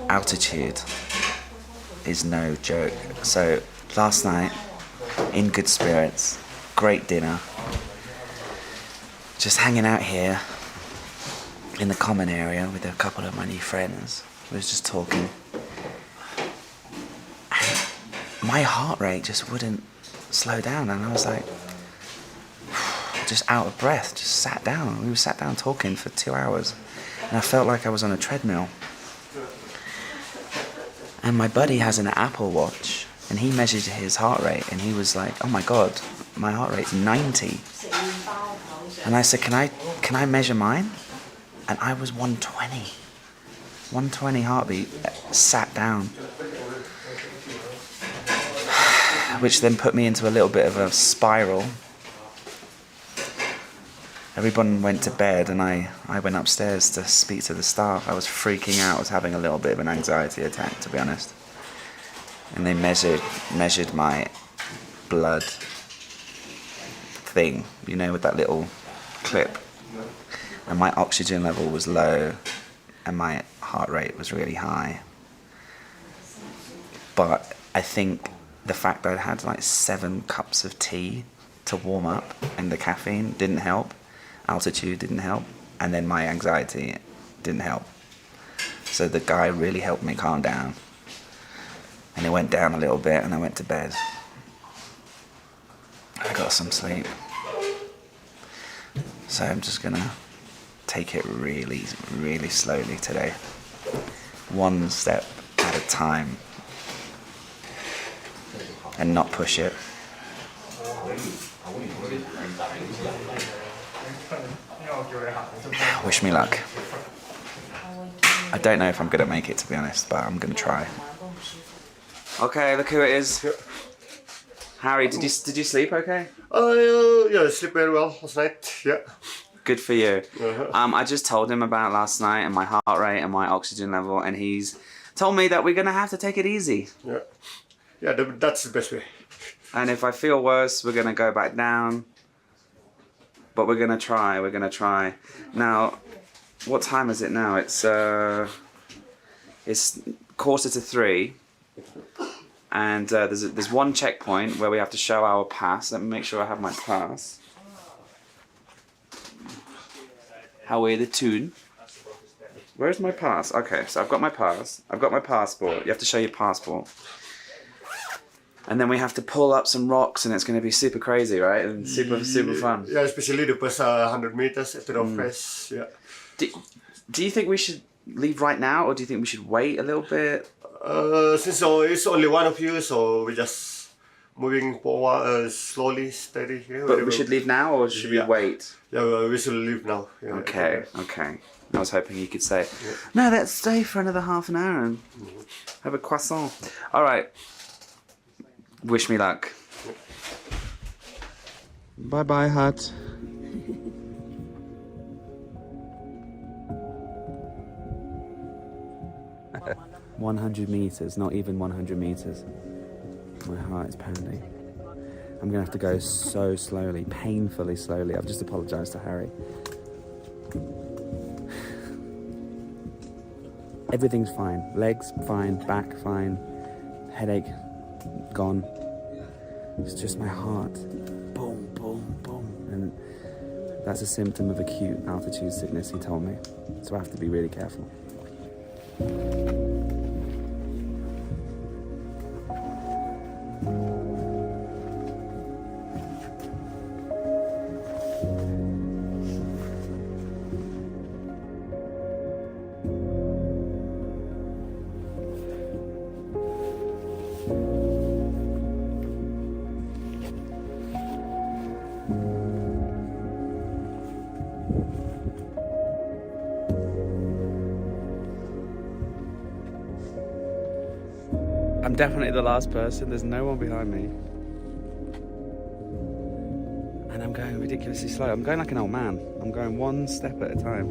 S1: Altitude is no joke. So last night, in good spirits, great dinner, just hanging out here in the common area with a couple of my new friends. We was just talking. And my heart rate just wouldn't slow down, and I was like, just out of breath, just sat down. We sat down talking for 2 hours, and I felt like I was on a treadmill. And my buddy has an Apple Watch, and he measured his heart rate, and he was like, oh my God, my heart rate's 90. And I said, can I measure mine? And I was 120. 120 heartbeat, sat down. Which then put me into a little bit of a spiral. Everyone went to bed and I went upstairs to speak to the staff. I was freaking out. I was having a little bit of an anxiety attack, to be honest. And they measured my blood thing, you know, with that little clip. And my oxygen level was low and my heart rate was really high. But I think the fact that I had like 7 cups of tea to warm up and the caffeine didn't help. Altitude didn't help, and then my anxiety didn't help. So the guy really helped me calm down, and it went down a little bit, and I went to bed. I got some sleep, so I'm just gonna take it really, really slowly today, one step at a time, and not push it. Wish me luck. I don't know if I'm gonna make it, to be honest, but I'm gonna try. Okay, look who it is. Harry, did you sleep okay?
S11: Yeah, I slept very well last night. Yeah.
S2: Good for you. I just told him about last night and my heart rate and my oxygen level, and he's told me that we're gonna have to take it easy.
S11: Yeah. Yeah, that's the best way.
S2: And if I feel worse, we're gonna go back down. But we're gonna try. Now, what time is it now? It's 2:45, and there's one checkpoint where we have to show our pass. Let me make sure I have my pass. How are the tune? Where's my pass? Okay, so I've got my pass. I've got my passport. You have to show your passport. And then we have to pull up some rocks, and it's going to be super crazy, right? And super fun.
S11: Yeah, especially the first 100 meters after the press. Yeah.
S2: Do you think we should leave right now, or do you think we should wait a little bit?
S11: Since it's only one of you, so we're just moving forward slowly, steady. Yeah,
S2: but we should leave now, or should we wait?
S11: Yeah, we should leave now. Yeah,
S2: okay. I was hoping you could say, no, let's stay for another half an hour and have a croissant. All right. Wish me luck. Bye-bye, hut. "100 meters, not even 100 meters. My heart is pounding. I'm gonna have to go so slowly, painfully slowly. I've just apologized to Harry. Everything's fine. Legs fine, back fine, headache gone. It's just my heart. Boom, boom, boom. And that's a symptom of acute altitude sickness, he told me. So I have to be really careful. I'm definitely the last person. There's no one behind me. And I'm going ridiculously slow. I'm going like an old man. I'm going one step at a time.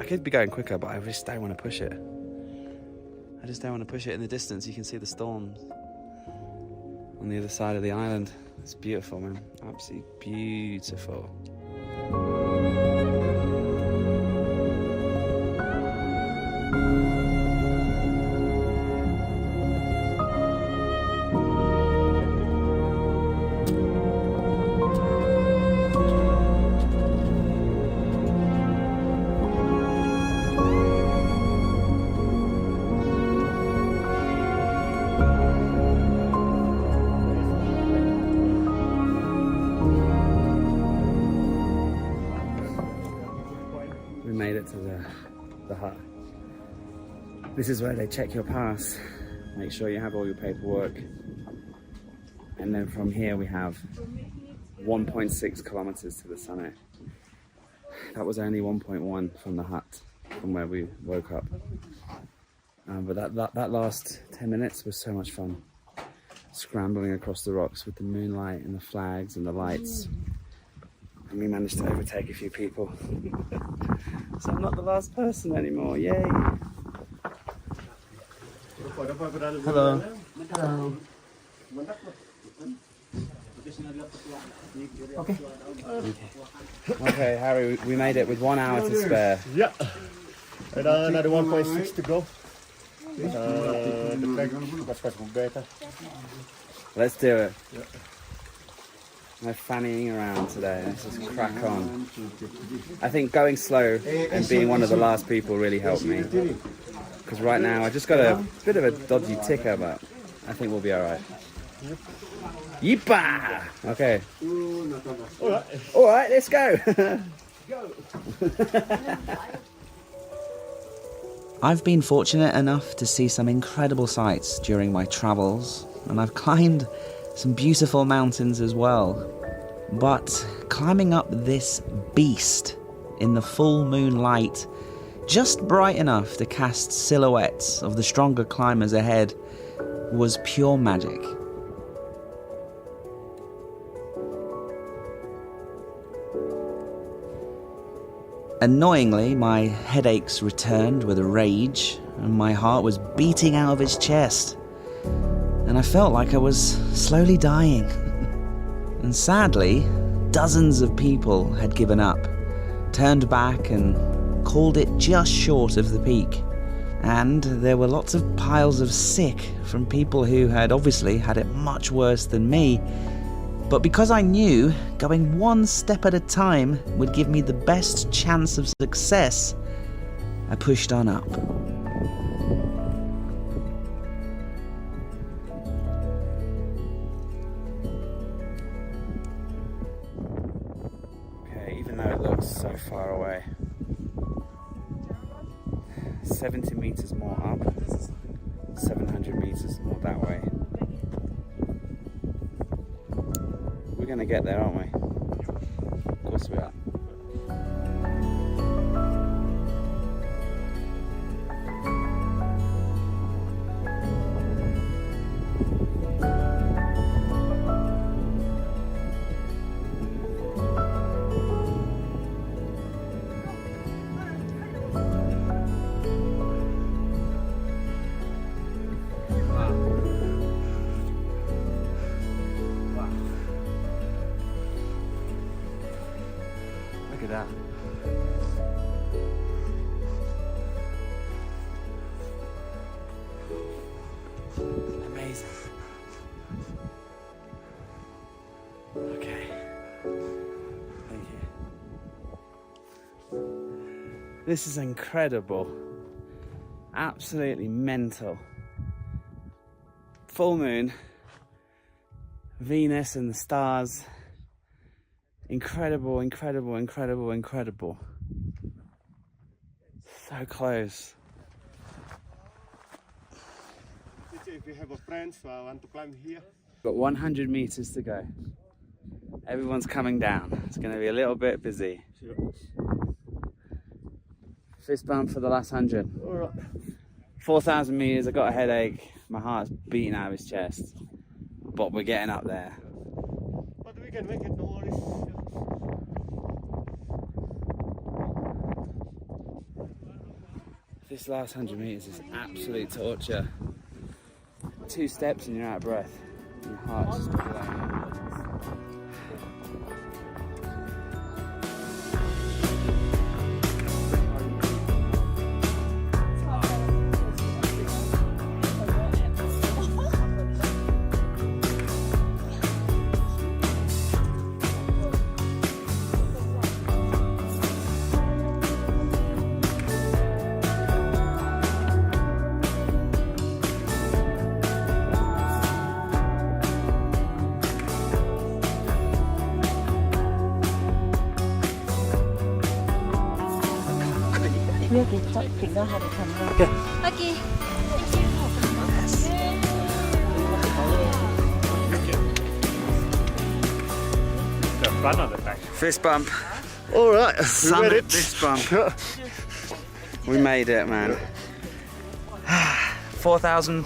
S2: I could be going quicker, but I just don't want to push it. I just don't want to push it. In the distance, you can see the storms on the other side of the island. It's beautiful, man. Absolutely beautiful. Made it to the hut. This is where they check your pass, make sure you have all your paperwork, and then from here we have 1.6 kilometers to the summit. That was only 1.1 from the hut, from where we woke up. But that last 10 minutes was so much fun, scrambling across the rocks with the moonlight and the flags and the lights. And we managed to overtake a few people. So I'm not the last person anymore, yay! Hello. Hello. Okay, Harry, we made it with 1 hour to spare.
S11: Yeah. And another 1.6 to go. The flag was better.
S2: Let's do it.
S11: Yeah.
S2: No fannying around today, let's just crack on. I think going slow and being one of the last people really helped me. Because right now I just got a bit of a dodgy ticker, but I think we'll be alright. Yeepa! Okay. Alright, let's go! I've been fortunate enough to see some incredible sights during my travels, and I've climbed some beautiful mountains as well. But climbing up this beast in the full moonlight, just bright enough to cast silhouettes of the stronger climbers ahead, was pure magic. Annoyingly, my headaches returned with a rage, and my heart was beating out of its chest. And I felt like I was slowly dying. And sadly, dozens of people had given up, turned back and called it just short of the peak. And there were lots of piles of sick from people who had obviously had it much worse than me. But because I knew going one step at a time would give me the best chance of success, I pushed on up. So far away. 70 meters more up, 700 meters more that way. We're gonna get there, aren't we? Of course we are. Look at that. Amazing.
S1: This is incredible. Absolutely mental. Full moon, Venus and the stars. Incredible, incredible, incredible, incredible. So close.
S11: If you have a friend who want to climb here.
S1: Got 100 meters to go. Everyone's coming down. It's going to be a little bit busy.
S11: Sure.
S1: Fist bump for the last 100.
S11: All right.
S1: 4,000 meters. I got a headache. My heart's beating out of his chest. But we're getting up there.
S11: But we can make it, no worries.
S1: This last 100 meters is absolute torture. 2 steps and you're out of breath. Your heart's just blowing up.
S4: Okay.
S11: The front or the back?
S1: Fist bump.
S11: All right, we made
S1: Summit
S11: it.
S1: fist bump. We made it, man. 4,000.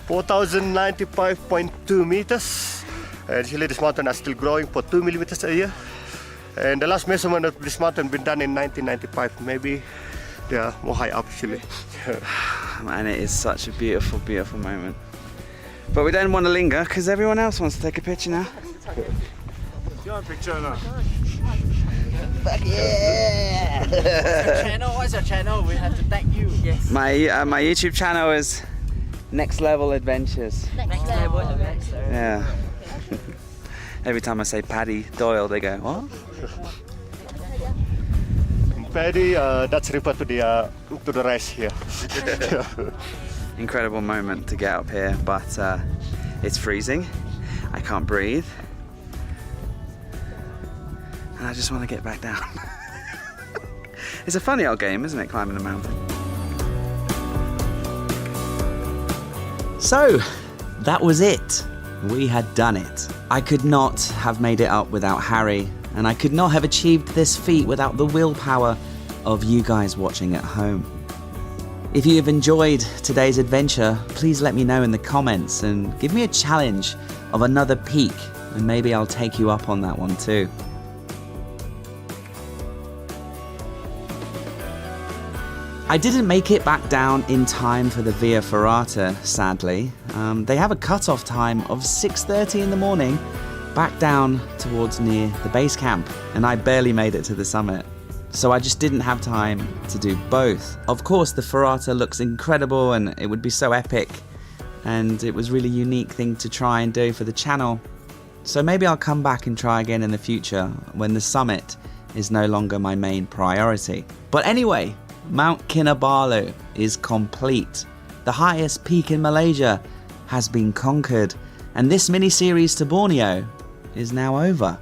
S11: 4,095.2 meters. Actually, this mountain is still growing for 2 millimeters a year. And the last measurement of this mountain been done in 1995. Maybe they are more high up actually.
S1: Man, it is such a beautiful, beautiful moment. But we don't want to linger because everyone else wants to take a picture now.
S11: Do you want a picture now?
S5: What's your channel? We have to tag you. Yes.
S1: My YouTube channel is Next Level Adventures.
S4: Next level.
S1: Yeah. Every time I say Paddy Doyle, they go, what?
S11: Paddy, that's referred to the race here.
S1: Incredible moment to get up here, but it's freezing. I can't breathe. And I just want to get back down. It's a funny old game, isn't it, climbing a mountain? So, that was it. We had done it. I could not have made it up without Harry, and I could not have achieved this feat without the willpower of you guys watching at home. If you have enjoyed today's adventure, please let me know in the comments and give me a challenge of another peak, and maybe I'll take you up on that one too. I didn't make it back down in time for the Via Ferrata, sadly. They have a cut-off time of 6:30 in the morning, back down towards near the base camp, and I barely made it to the summit. So I just didn't have time to do both. Of course, the Ferrata looks incredible and it would be so epic, and it was really unique thing to try and do for the channel. So maybe I'll come back and try again in the future when the summit is no longer my main priority. But anyway, Mount Kinabalu is complete. The highest peak in Malaysia has been conquered, and this mini-series to Borneo is now over.